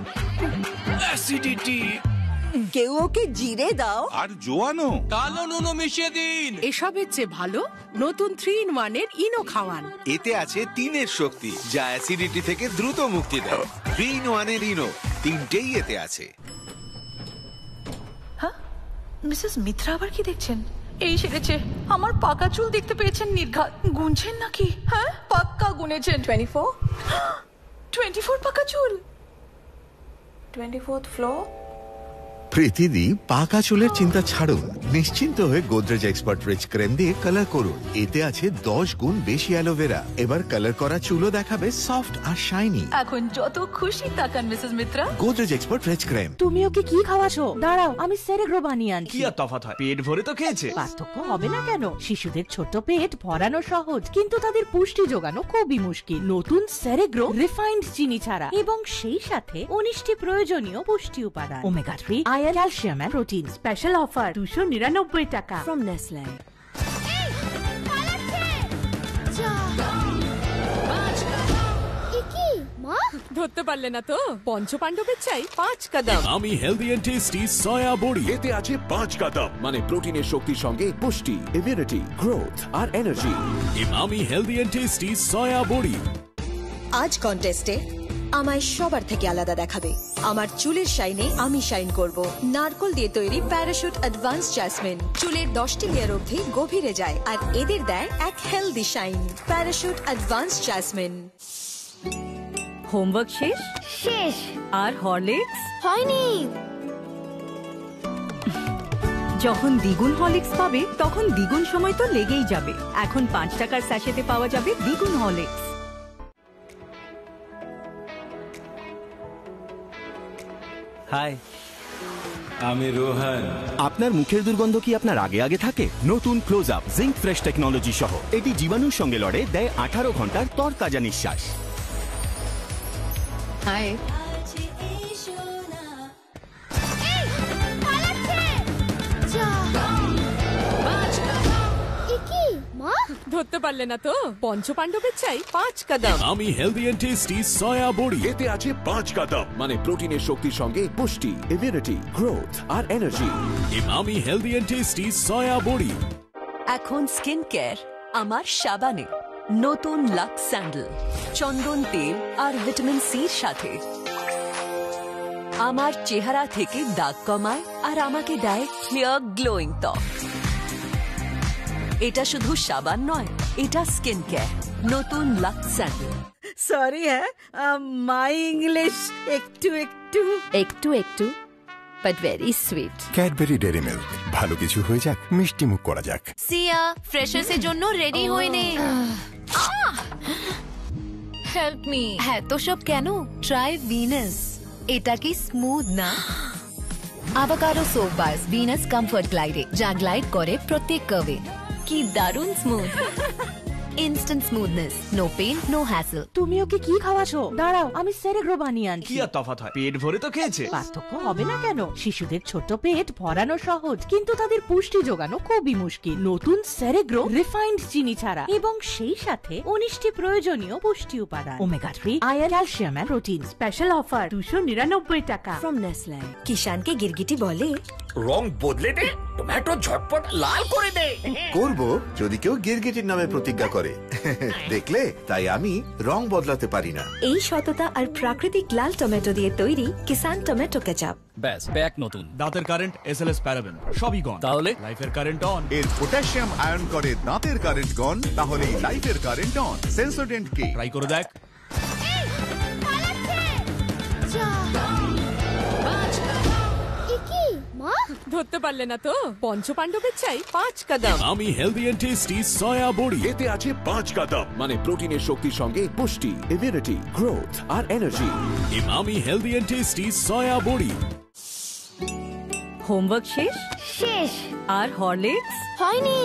অ্যাসিডিটি। কেউ ওকে জিরে দাও আর জোয়ানো। কালো নুনো মিশিয়ে দিন। এসবের চেয়ে ভালো নতুন 3-in-1 এর ইনো খাওয়ান। এতে আছে 3-এর শক্তি, যা অ্যাসিডিটি থেকে দ্রুত মুক্তি দেয়। 3-in-1 এর ইনো, 3টেই এতে আছে। হ্যাঁ, মিসেস মিত্রা আবার কি দেখছেন? এই সেরেছে। আমার পাকা চুল দেখতে পেয়েছেন নির্ঘাত। গুনছেন নাকি? হ্যাঁ, পাক্কা গুনেছেন। 24 পাকা চুল। 24th floor. প্রীতিদি পাকা চুলের চিন্তা ছাড়ুন, নিশ্চিন্ত হয়ে গোদরেজ এক্সপার্ট রিচ ক্রিম দিয়ে কালার করুন। এতে আছে 10 গুণ বেশি অ্যালোভেরা। এবার কালার করা চুলও দেখাবে সফট আর শাইনি। এখন যত খুশি তাকান Mrs Mitra. Godrej expert rich cream. তুমি ওকে কি খাওয়াছো? দাঁড়াও, আমি সেরেগ্রো বানিয়ে আনছি। কি আর তফাৎ হয়? পেট ভরে তো খেয়েছে। পার্থক্য হবে না কেন? শিশুদের ছোট পেট ভরানো সহজ, কিন্তু তাদের পুষ্টি যোগানো খুবই মুশকিল। নতুন সেরেগ্রো রিফাইন্ড চিনি ছাড়া এবং সেই সাথে 19টি প্রয়োজনীয় পুষ্টি উপাদান। Omega 3, iron, calcium and protein. Special offer 299 টাকা ফ্রম নেসলে। ধরতে পারলে না তো? পঞ্চপাণ্ডবের চাই 5 কদম। আমি হেলদি এন্ড টেস্টি সয়া বড়ি। এতে আছে 5 কদম, মানে প্রোটিনের শক্তির সঙ্গে পুষ্টি, ইমিউনিটি, গ্রোথ আর এনার্জি। আমি হেলদি এন্ড টেস্টি সয়া বড়ি। আজ কন্টেস্টে আমায় সবার থেকে আলাদা দেখাবে। আমার চুলের শাইনে আমি শাইন করব। নারকোল দিয়ে তৈরি প্যারাশুট অ্যাডভান্স জ্যাসমিন চুলের 10টি লেয়ার অবধি গভীরে যায় আর এদের দেয় এক healthy shine. Parachute advance jasmine. Homework শেষ? শেষ। আর হরলিক্স হয়নি। যখন দ্বিগুণ হরলিক্স পাবে তখন দ্বিগুণ সময় তো লেগেই যাবে। এখন 5 টাকার স্যাশেতে পাওয়া যাবে দ্বিগুণ হরলিক্স। হাই, আমি রোহন। আপনার মুখের দুর্গন্ধ কি আপনার আগে আগে থাকে? নতুন close up zinc fresh technology সহ এটি জীবাণুর সঙ্গে লড়ে, দেয় 18 ঘন্টার তরতাজা নিঃশ্বাস। হাই, ধরতে পারলে না তো? পঞ্চপাণ্ডবের চাই 5 কদম। আমি হেলদি এন্ড টেস্টি সয়া বড়ি। এতে আছে 5 কদম, মানে প্রোটিনের শক্তির সঙ্গে পুষ্টি, ইমিউনিটি, গ্রোথ আর এনার্জি। আমি হেলদি এন্ড টেস্টি সয়া বড়ি। এখন স্কিন কেয়ার আমার সাবানে। নতুন লাক্স স্যান্ডেল, চন্দন তেল আর ভিটামিন সির সাথে আমার চেহারা থেকে দাগ কমায় আর আমাকে দেয় ক্লিয়ার গ্লোয়িং ত্বক। এটা শুধু সাবান নয়, এটা স্কিন কেয়ার। নতুন লাক্স স্যান্ডেল। সরি হ্যাঁ, মাই ইংলিশ একটু একটু but very sweet. Cadbury Dairy Milk, ভালো কিছু হয়ে যাক, মিষ্টি মুখ করা যাক। সিয়া, ফ্রেশার্স এর জন্য রেডি হয়ে নে। Help me. হ্যাঁ তো সব কেন? Try Venus. এটা কি স্মুথ না? আভাকাডো সোপ বাস ভিনাস কমফর্ট গ্লাইডে, যা গ্লাইড করে প্রত্যেক কার্ভে। কি দারুণ smooth. Instant smoothness, no pain, no hassle. তুমি ওকে কি খাওয়াছো? দাঁড়াও, আমি সেরেগ্রো বানিয়ে আনছি। কি আর তফাৎ হয়? পেট ভরে তো খেয়েছে। পার্থক্য হবে না কেন? শিশুদের ছোট পেট ভরানো সহজ, কিন্তু তাদের পুষ্টি যোগানো খুবই মুশকিল। নতুন সেরেগ্রো রিফাইন্ড চিনি ছাড়া এবং সেই সাথে 19টি প্রয়োজনীয় পুষ্টি উপাদান। Omega 3, iron, calcium and protein. Special offer 299 টাকা ফ্রম নেসলে। কিষানকে গিরগিটি বলে রং বদলে দে, টমেটো ঝটপট লাল করে দে। করব যদি কেউ গিরগিটির নামে প্রতিজ্ঞা করে। দেখলে, তাই আমি রং বদলাতে পারি না। এই সততা আর প্রাকৃতিক লাল টমেটো দিয়ে তৈরি কিষান টমেটো কেচাপ। ব্যাস, প্যাক নতুন। দাঁতের কারেন্ট, এসএলএস প্যারাবেন সবই গন। তাহলে লাইফের কারেন্ট অন। এর পটাশিয়াম আয়ন করে দাঁতের কারেন্ট গন, তাহলে লাইফের কারেন্ট অন। সেন্সোডেন্ট কে ট্রাই করে দেখ। ধরতে পারলে না তো পঞ্চপাণ্ডবের চাই 5 কদম। আমি হেলদি এন্ড টেস্টি সয়া বড়ি, এতে আছে 5 কদম, মানে প্রোটিনের শক্তির সঙ্গে পুষ্টি, ইমিউনিটি, গ্রোথ আর energy. Emami healthy and tasty soya বড়ি। হোমওয়ার্ক শেষ? শেষ। আর হরলিক্স হয়নি।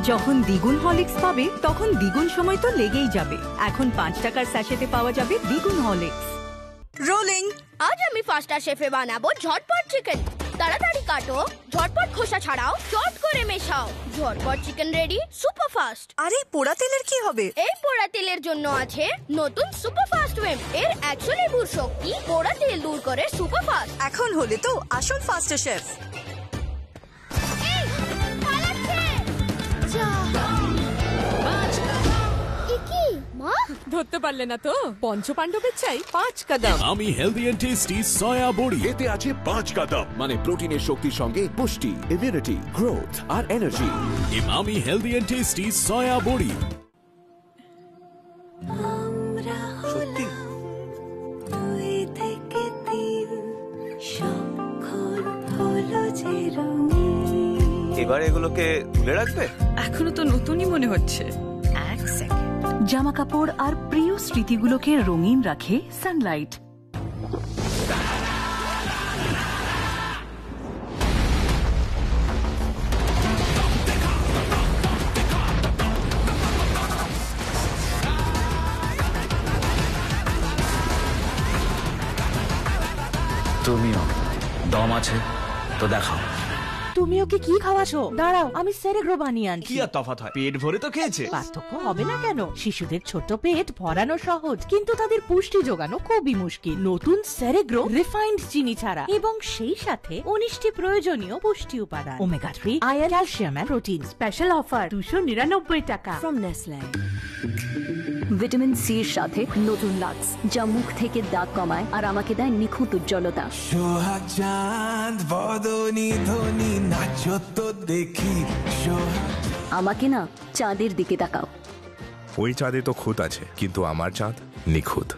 যখন দ্বিগুণ হরলিক্স পাবে তখন দ্বিগুণ সময় তো লেগেই যাবে। এখন 5 টাকার স্যাশেতে পাওয়া যাবে দ্বিগুণ হরলিক্স। রোলিং। আজ আমি ফাস্টা শেফে বানাবো ঝটপট চিকেন। তাড়াতাড়ি কাটো, ঝটপট খোসা ছাড়াও, চট করে মেশাও। ঝটপট চিকেন রেডি, সুপার ফাস্ট। আরে পোড়া তেলের কি হবে? এই পোড়া তেলের জন্য আছে নতুন সুপার ফাস্ট ওয়েম। এর 100 লেবুর শক্তি পোড়া তেল দূর করে সুপার ফাস্ট। এখন হলে তো আসল ফাস্টা শেফ। ধরতে পারলে না তো পঞ্চপাণ্ডবের চাই 5 কদম। আমি হেলদি এন্ড টেস্টি সয়া বড়ি, এতে আছে 5 কদম, মানে প্রোটিনের শক্তির সঙ্গে পুষ্টি, ইমিউনিটি, গ্রোথ আর energy. Emami healthy and tasty soya বড়ি। সত্যি এবার এগুলোকে তুলে রাখবে? এখনো তো নতুনই মনে হচ্ছে। এক সেকেন্ড। জামা কাপড় আর প্রিয় স্মৃতিগুলোকে রঙিন রাখে সানলাইট। তুমিও দম আছে তো দেখাও। তুমি ওকে কি খাওয়াছো? দাঁড়াও, আমি সেরেগ্রো বানিয়ে আনছি। কি আর তফাৎ হয়, পেট ভরে তো খেয়েছে। পার্থক্য হবে না কেন? শিশুদের ছোট পেট ভরানো সহজ, কিন্তু তাদের পুষ্টি যোগানো খুবই মুশকিল। নতুন সেরেগ্রো রিফাইন্ড চিনি ছাড়া এবং সেই সাথে 19টি প্রয়োজনীয় পুষ্টি উপাদান, omega 3, iron, calcium and protein. Special offer 299 টাকা ফ্রম নেসলে। ভিটামিন সি এর সাথে নতুন লাক্স, যা মুখ থেকে দাগ কমায় আর আমাকে দেয় নিখুঁত উজ্জ্বলতা। সোহাগ চাঁদ বদনি ধ্বনি নাচো তো দেখি। আমাকে না চাঁদের দিকে তাকাও। ওই চাঁদে তো খুঁত আছে, কিন্তু আমার চাঁদ নিখুঁত।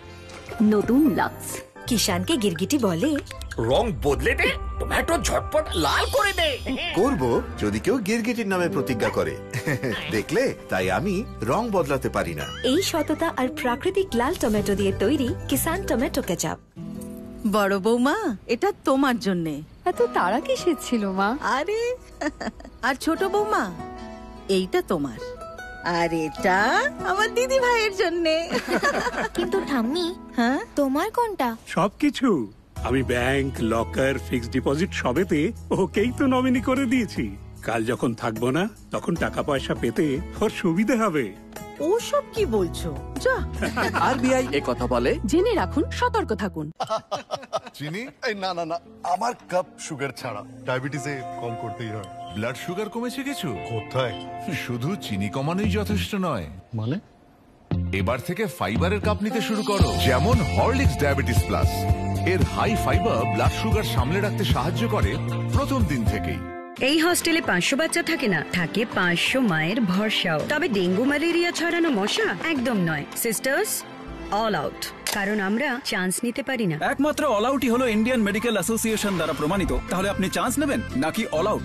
নতুন লাক্স। কিষানকে গিরগিটি বলে রং বদলে দে, টমেটো ঝটপট লাল করে দে। করব যদি কেউ গিরগিটির নামে প্রতিজ্ঞা করে। দেখলে, তাই আমি রং বদলাতে পারি না। এই সততা আর প্রাকৃতিক লাল টমেটো দিয়ে তৈরি কিষান টমেটো কেচাপ। বড় বৌমা, এটা তোমার জন্যে। এত তারা কিসের ছিল মা? আরে আর ছোট বৌমা, এইটা তোমার, আর এটা আমার দিদি ভাইয়ের জন্যে। কিন্তু ঠাম্মি, হ্যাঁ তোমার কোনটা? সবকিছু আমি ব্যাংক, লকার, ফিক্সড ডিপোজিট সবেতে ওকেই তো নমিনি করে দিয়েছি। কাল যখন থাকবো না, তখন টাকা পয়সা পেতে ওর সুবিধা হবে। ওসব কি বলছো? যা। আরবিআই এ কথা বলে। জেনে রাখুন, সতর্ক থাকুন। চিনি? এই না না না, আমার কাপ সুগার ছাড়া। ডায়াবেটিসে কম করতেই হয়। ব্লাড সুগার কমেছে কিছু? কোথায়? শুধু চিনি কমানোই যথেষ্ট নয়। মানে? এবার থেকে ফাইবারের কাপ নিতে শুরু করো, যেমন হরলিক্স ডায়াবেটিস প্লাস। এর হাই ফাইবার ব্লাড সুগার সামলে রাখতে সাহায্য করে প্রথম দিন থেকেই। এই হস্টেলে 500 বাচ্চা থাকে না, থাকে 500 মায়ের ভরসাও। তবে ডেঙ্গু ম্যালেরিয়া ছড়ানো মশা একদম নয়। সিস্টার্স, অল আউট, কারণ আমরা চান্স নিতে পারি না। একমাত্র অল আউটই হলো ইন্ডিয়ান মেডিকেল অ্যাসোসিয়েশন দ্বারা প্রমাণিত। তাহলে আপনি চান্স নেবেন নাকি অল আউট?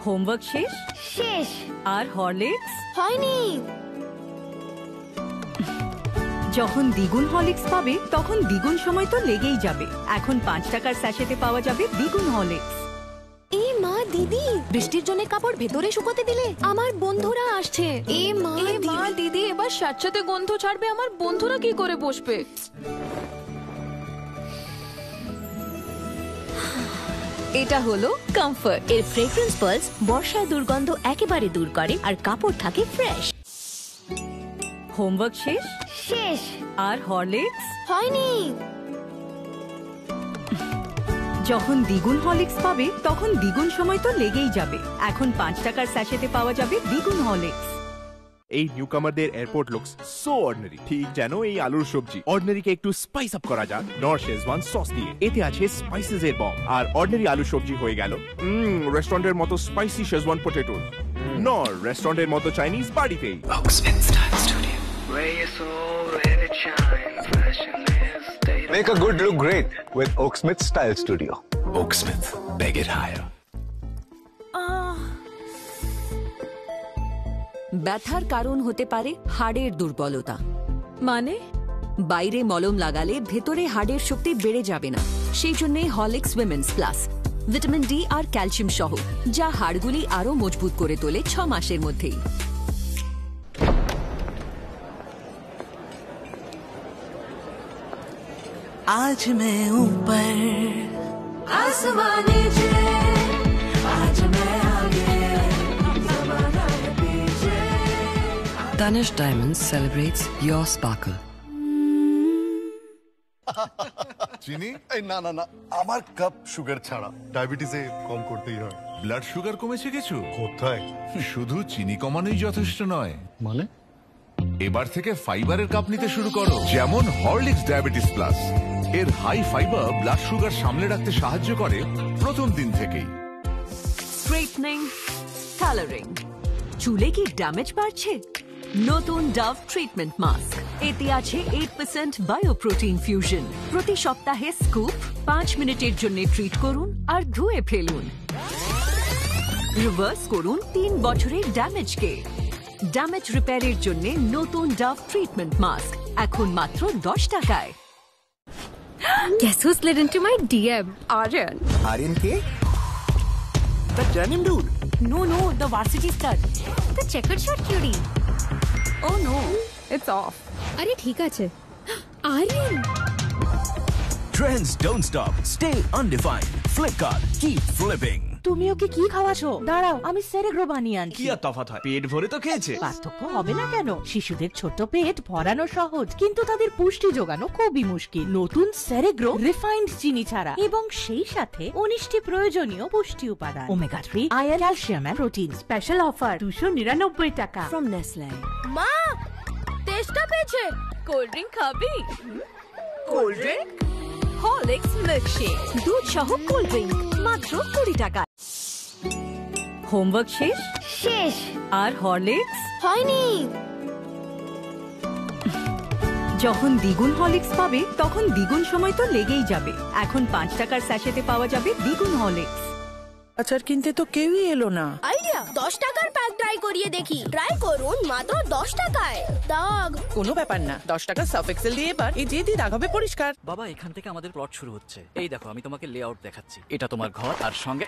হোমওয়ার্ক শেষ? শেষ। আর হরলিক্স হয়নি। যখন দ্বিগুণ হরলিক্স পাবে তখন দ্বিগুণ সময় তো লেগেই যাবে। এখন 5 টাকার স্যাশেতে পাওয়া যাবে দ্বিগুণ হরলিক্স। এই মা, দিদি বৃষ্টির জন্য কাপড় ভেতরে শুকোতে দিলে? আমার বন্ধুরা আসছে। এই মা দিদি, এবার স্যাঁতস্যাঁতে গন্ধ ছাড়বে, আমার বন্ধুরা কি করে বসবে? এটা হলো কমফর্ট। এর ফ্রেগ্রেন্স পালস বর্ষায় দুর্গন্ধ একেবারে দূর করে আর কাপড় থাকে ফ্রেশ। হোমওয়ার্ক শেষ? শেষ। আর হরলিক্স হয়নি। যখন দ্বিগুণ হরলিক্স পাবে তখন দ্বিগুণ সময় তো লেগেই যাবে। এখন 5 টাকার স্যাশেতে পাওয়া যাবে দ্বিগুণ হরলিক্স। এই নিউকামারদের এয়ারপোর্ট লুকস সো অর্ডিনারি, ঠিক যেন এই আলুর সবজি। অর্ডিনারিকে একটু স্পাইস আপ করা যাক নর শেজওয়ান সস দিয়ে। এতে আছে স্পাইসেস এর বম। আর অর্ডিনারি আলু সবজি হয়ে গেল রেস্টুরেন্টের মতো স্পাইসি শেজওয়ান পটেটো। নর রেস্টুরেন্টের মতো চাইনিজ বাড়িতেই। Where your soul, let it shine. Fashion is daily. Make a good look great with Oaksmith Style Studio. Oaksmith, beg it higher. ব্যথার কারণ হতে পারে হাড়ের দুর্বলতা। মানে বাইরে মলম লাগালে ভেতরে হাড়ের শক্তি বেড়ে যাবে না, সেই জন্য Horlicks women's plus vitamin D আর ক্যালসিয়াম সহ, যা হাড়গুলি আরো মজবুত করে তোলে 6 মাসের মধ্যেই। आज मैं ऊपर आसमाने से, आज मैं आगे ज़माना है पीछे। Danish Diamonds celebrates your sparkle. চিনি এই না না না আমার কাপ সুগার ছাড়া, ডায়াবেটিসে কম করতেই হয়। ব্লাড সুগার কমেছে কিছু? কোথায়, শুধু চিনি কমানোই যথেষ্ট নয়। মানে এবার থেকে ফাইবারের কাপ নিতে শুরু করো, যেমন হরলিক্স ডায়াবেটিস প্লাস। এর হাই ফাইবার ব্লাড সুগার সামলে রাখতে সাহায্য করে প্রথম দিন থেকেই। স্ট্রেটনিং, কালারিং, চুলে কি ড্যামেজ বাড়ছে? নতুন ডাভ ট্রিটমেন্ট মাস্ক, এতে আছে 8% বায়োপ্রোটিন ফিউশন। প্রতি সপ্তাহে স্কুপ 5 মিনিটের জন্য ট্রিট করুন আর ধুয়ে ফেলুন। রিভার্স করুন 3 বছরের ড্যামেজকে। ড্যামেজ রিপেয়ারের জন্য নতুন ডাভ ট্রিটমেন্ট মাস্ক এখন মাত্র 10 টাকায়। Guess who slid into my DM? Aryan. Aryan K? The denim dude. No, the varsity stud. The checkered shirt cutie. Oh no, it's off. अरे ठीक আছে। Aryan. Trends don't stop. Stay undefined. Flipkart. Keep flipping. তুমি ওকে কি খাওয়াছো? দাঁড়াও, আমি সেরেগ্রো বানিয়ে আনছি। কি আর তফাৎ হয়, পেট ভরে তো খেয়েছে। পার্থক্য হবে না কেন? শিশুদের ছোট পেট ভরানো সহজ, কিন্তু তাদের পুষ্টি যোগানো খুবই মুশকিল। নতুন সেরেগ্রো রিফাইন্ড চিনি ছাড়া এবং সেই সাথে 19টি প্রয়োজনীয় পুষ্টি উপাদান, omega 3, iron, calcium and protein. Special offer 299 টাকা ফ্রম নেসলে। মা, তেষ্টা পেয়েছে, কোল্ড ড্রিঙ্ক খাবি? Cold drink? হরলিক্স মিল্কশেক, দুধ সহ কোল্ড ড্রিঙ্ক মাত্র 20 টাকা। হোমওয়ার্ক শেষ? শেষ। আর হরলিক্স হয়নি। যখন দ্বিগুণ হরলিক্স পাবে তখন দ্বিগুণ সময় তো লেগেই যাবে। এখন 5 টাকার স্যাশেতে পাওয়া যাবে দ্বিগুণ হরলিক্স। আচার কিনতে তো কেউই এলো না। আইডিয়া, 10 টাকার প্যাক ট্রাই করিয়ে দেখি। ট্রাই করুন মাত্র 10 টাকায়। দাগ কোনো ব্যাপার না, 10 টাকা সার্ফ এক্সেল দিয়ে এবার এই যে দাগ হবে পরিষ্কার। বাবা, এখান থেকে আমাদের প্লট শুরু হচ্ছে। এই দেখো, আমি তোমাকে লেআউট দেখাচ্ছি। এটা তোমার ঘর আর সঙ্গে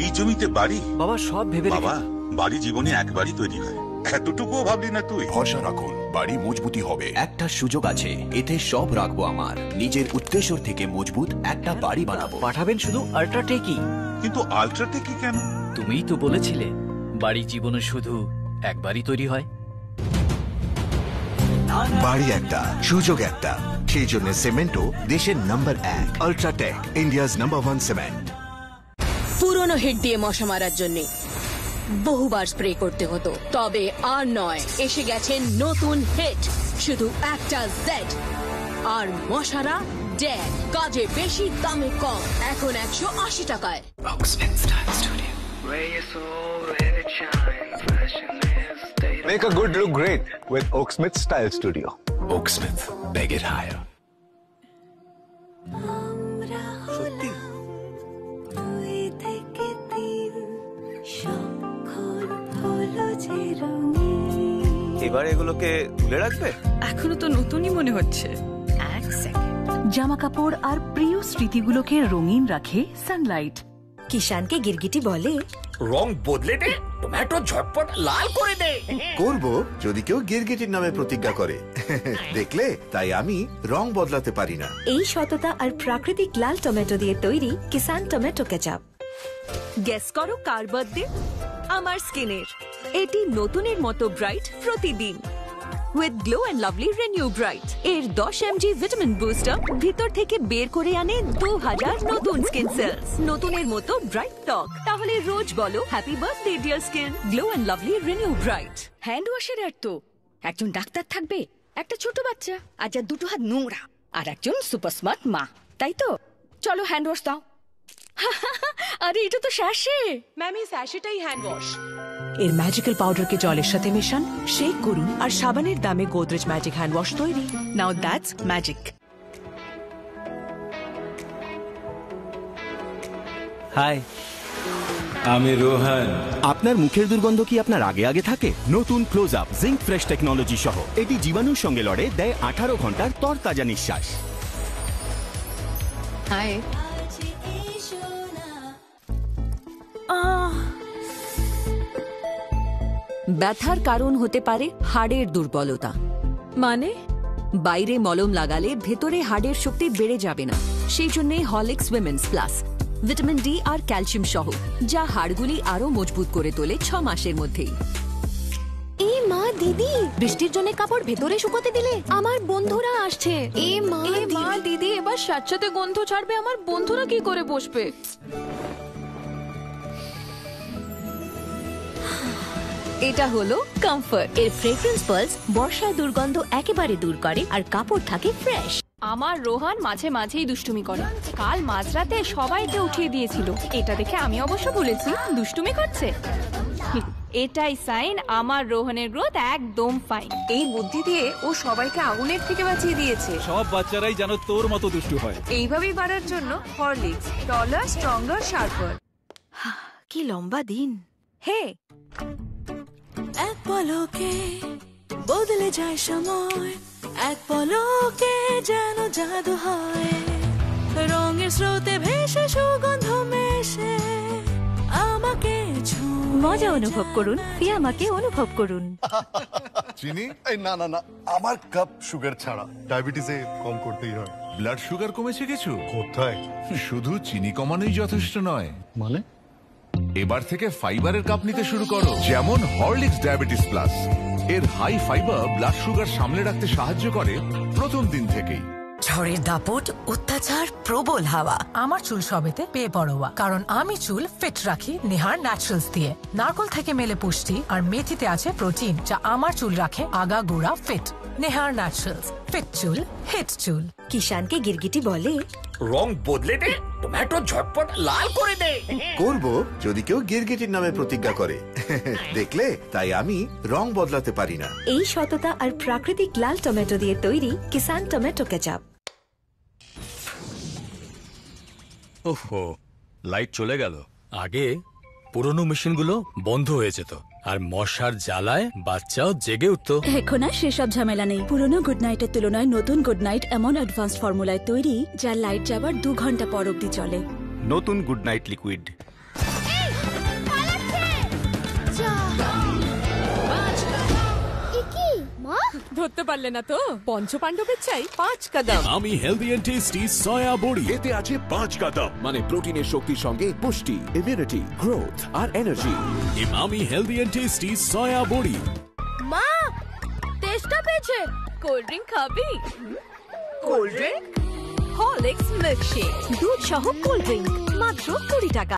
এই জমিতে বাড়ি? বাবা সব ভেবে বাবা, বাড়ি জীবনে একবারই তৈরি হয়, এতটুকুও ভাবলি না তুই? ভরসা রাখুন, বাড়ি মজবুতি হবে। একটা সুযোগ আছে, এতে সব রাখবো আমার। নিজের উত্তেজর থেকে মজবুত একটা বাড়ি বানাবো। পাঠাবেন শুধু আল্ট্রাটেকই। কিন্তু আল্ট্রাটেকই কেন? তুমিই তো বলেছিলে বাড়ি জীবনে শুধু একবারই তৈরি হয়। বাড়ি একটা, সুযোগ একটা, সেই জন্য সিমেন্টও দেশের number 1। UltraTech, India's number 1 cement. পুরনো হিট দিয়ে মশা মারার জন্য বহুবার স্প্রে করতে হতো, তবে আর নয়। এসে গেছে নতুন হিট, শুধু একটা জেড, আর মশারা ডেড। কাজে বেশি, দামে কম, এখন 180 টাকায়। Oaksmith Style Studio. Where your soul, let it shine. Fashion is state. Make a good look great with Oaksmith Style Studio. Oaksmith, beg it higher. সত্যি এবার এগুলোকে তুলে রাখবে? এখনো তো নতুনই মনে হচ্ছে। এক সেকেন্ড। জামা কাপড় আর প্রিয় স্মৃতিগুলোকে রঙিন রাখে সানলাইট। কিষানকে গিরগিটি বলে, রং বদলে দে, টমেটো ঝটপট লাল করে দে। করব যদি কেউ গিরগিটির নামে প্রতিজ্ঞা করে। দেখলে, তাই আমি রং বদলাতে পারি না। এই সততা আর প্রাকৃতিক লাল টমেটো দিয়ে তৈরি কিষান টমেটো কেচাপ। গেস করো কার বার্থডে? আমার স্কিনের। এটি নতুনের মতো ব্রাইট প্রতিদিন। With glow and lovely renew bright. এর 10 mg ভিটামিন বুস্টার ভিতর থেকে বের করে আনে 2000 নতুন স্কিন সেলস। নতুনের মতো ব্রাইট ত্বক। তাহলে রোজ বলো happy birthday dear skin. Glow and lovely renew bright. Hand ওয়াশের আর তো একজন ডাক্তার থাকবে, একটা ছোট বাচ্চা আর যার 2 হাত নোংরা, আর একজন সুপার স্মার্ট মা, তাই তো? চলো হ্যান্ড ওয়াশ দাও। আরে এটা তো স্যাশে। ম্যাম, এই স্যাশেটাই হ্যান্ড ওয়াশ। এর ম্যাজিক্যাল পাউডারকে জলের সাথে মেশান, শেক করুন, আর সাবানের দামে গোদরেজ ম্যাজিক হ্যান্ড ওয়াশ তৈরি। নাও দ্যাটস ম্যাজিক। হাই, আমি রোহান। আপনার মুখের দুর্গন্ধ কি আপনার আগে আগে থাকে? নতুন close up zinc fresh technology সহ এটি জীবাণুর সঙ্গে লড়ে, দেয় 18 ঘন্টার তরতাজা নিঃশ্বাস। হাই। ব্যথার কারণ হতে পারে হাড়ের দুর্বলতা। মানে বাইরে মলম লাগালে ভেতরে হাড়ের শক্তি বেড়ে যাবে না, সেই জন্য Horlicks women's plus, vitamin D আর ক্যালসিয়াম সহ, যা হাড়গুলি আরো মজবুত করে তোলে 6 মাসের মধ্যেই। এই মা দিদি, বৃষ্টির জন্য কাপড় ভেতরে শুকোতে দিলে? আমার বন্ধুরা আসছে। এই মা দিদি, এবার সাথে গন্ধ ছাড়বে, আমার বন্ধুরা কি করে বসবে? এটা হলো কমফর্ট। এর ফ্রেগ্রেন্স পালস বর্ষায় দুর্গন্ধ একেবারে দূর করে আর কাপড় থাকে ফ্রেশ। আমার রোহান মাঝে মাঝেই দুষ্টুমি করে। কাল মাঝরাতে সবাইকে উঠিয়ে দিয়েছিল। এটা দেখে আমি অবশ্য বলেছি দুষ্টুমি করছে। এটাই সাইন আমার রোহানের গ্রোথ একদম ফাইন। এই বুদ্ধি দিয়ে ও সবাইকে আগুনের থেকে বাঁচিয়ে দিয়েছে। সব বাচ্চারাই যেন তোর মতো দুষ্টু হয়। এইভাবেই বাড়ার জন্য হরলিক্স, টলার, স্ট্রঙ্গার, শার্পার। কি লম্বা দিন। হে, এক পলকে বদলে যায় সময়, এক পলকে যেন জাদু হয়, রঙের স্রোতে ভেসে সুগন্ধ মেশে আমাকে মজা অনুভব করুন, ফিয়ামাকে অনুভব করুন। চিনি? এই না না না, আমার কাপ সুগার ছাড়া। ডায়াবেটিসে কম করতেই হয়। ব্লাড সুগার কমেছে কিছু? কোথায়? শুধু চিনি কমানোই যথেষ্ট নয়। মানে? এবার থেকে ফাইবারের কাপ নিতে শুরু করো, যেমন হরলিক্স ডায়াবেটিস প্লাস। এর হাই ফাইবার ব্লাড সুগার সামলে রাখতে সাহায্য করে প্রথম দিন থেকেই। ঝড়ের দাপট, অত্যাচার, প্রবল হাওয়া, আমার চুল সবেতে বেপরোয়া, কারণ আমি চুল ফিট রাখি নেহার ন্যাচারালস দিয়ে। নারকোল থেকে মেলে পুষ্টি আর মেথিতে আছে প্রোটিন, যা আমার চুল রাখে আগা গোড়া ফিট। নেহার ন্যাচারালস, ফিট চুল, হিট চুল। কিষানকে গিরগিটি বলে, রং বদলে দে, টমেটো ঝটপট লাল করে দে। করব যদি কেউ গিরগিটির নামে প্রতিজ্ঞা করে। দেখলে, তাই আমি রং বদলাতে পারি না। এই সততা আর প্রাকৃতিক লাল টমেটো দিয়ে তৈরি কিষান টমেটো কেচাপ। ওহো, লাইট চলে গেল। আগে পুরনো মেশিনগুলো বন্ধ হয়ে যেত আর মশার জ্বালায় বাচ্চাও জেগে উঠতো। এখন আর সেসব ঝামেলা নেই। পুরনো গুড নাইটের তুলনায় নতুন গুড নাইট এমন অ্যাডভান্স ফর্মুলায় তৈরি, যা লাইট যাবার 2 ঘন্টা পর অব্দি চলে। নতুন গুড নাইট লিকুইড। ধরতে পারলে না তো? পঞ্চপাণ্ডবের চাই 5 কদম। আমি হেলদি এন্ড টেস্টি সয়া বড়ি। এতে আছে 5 কদম, মানে প্রোটিনের শক্তির সঙ্গে পুষ্টি, ইমিউনিটি, গ্রোথ আর এনার্জি। আমি হেলদি এন্ড টেস্টি সয়া বড়ি। মা, তেষ্টা পেয়েছে। কোল্ড ড্রিঙ্ক খাবি? Cold drink? হরলিক্স মিল্কশেক, দুধ সহ কোল্ড ড্রিঙ্ক, মাত্র 20 টাকা।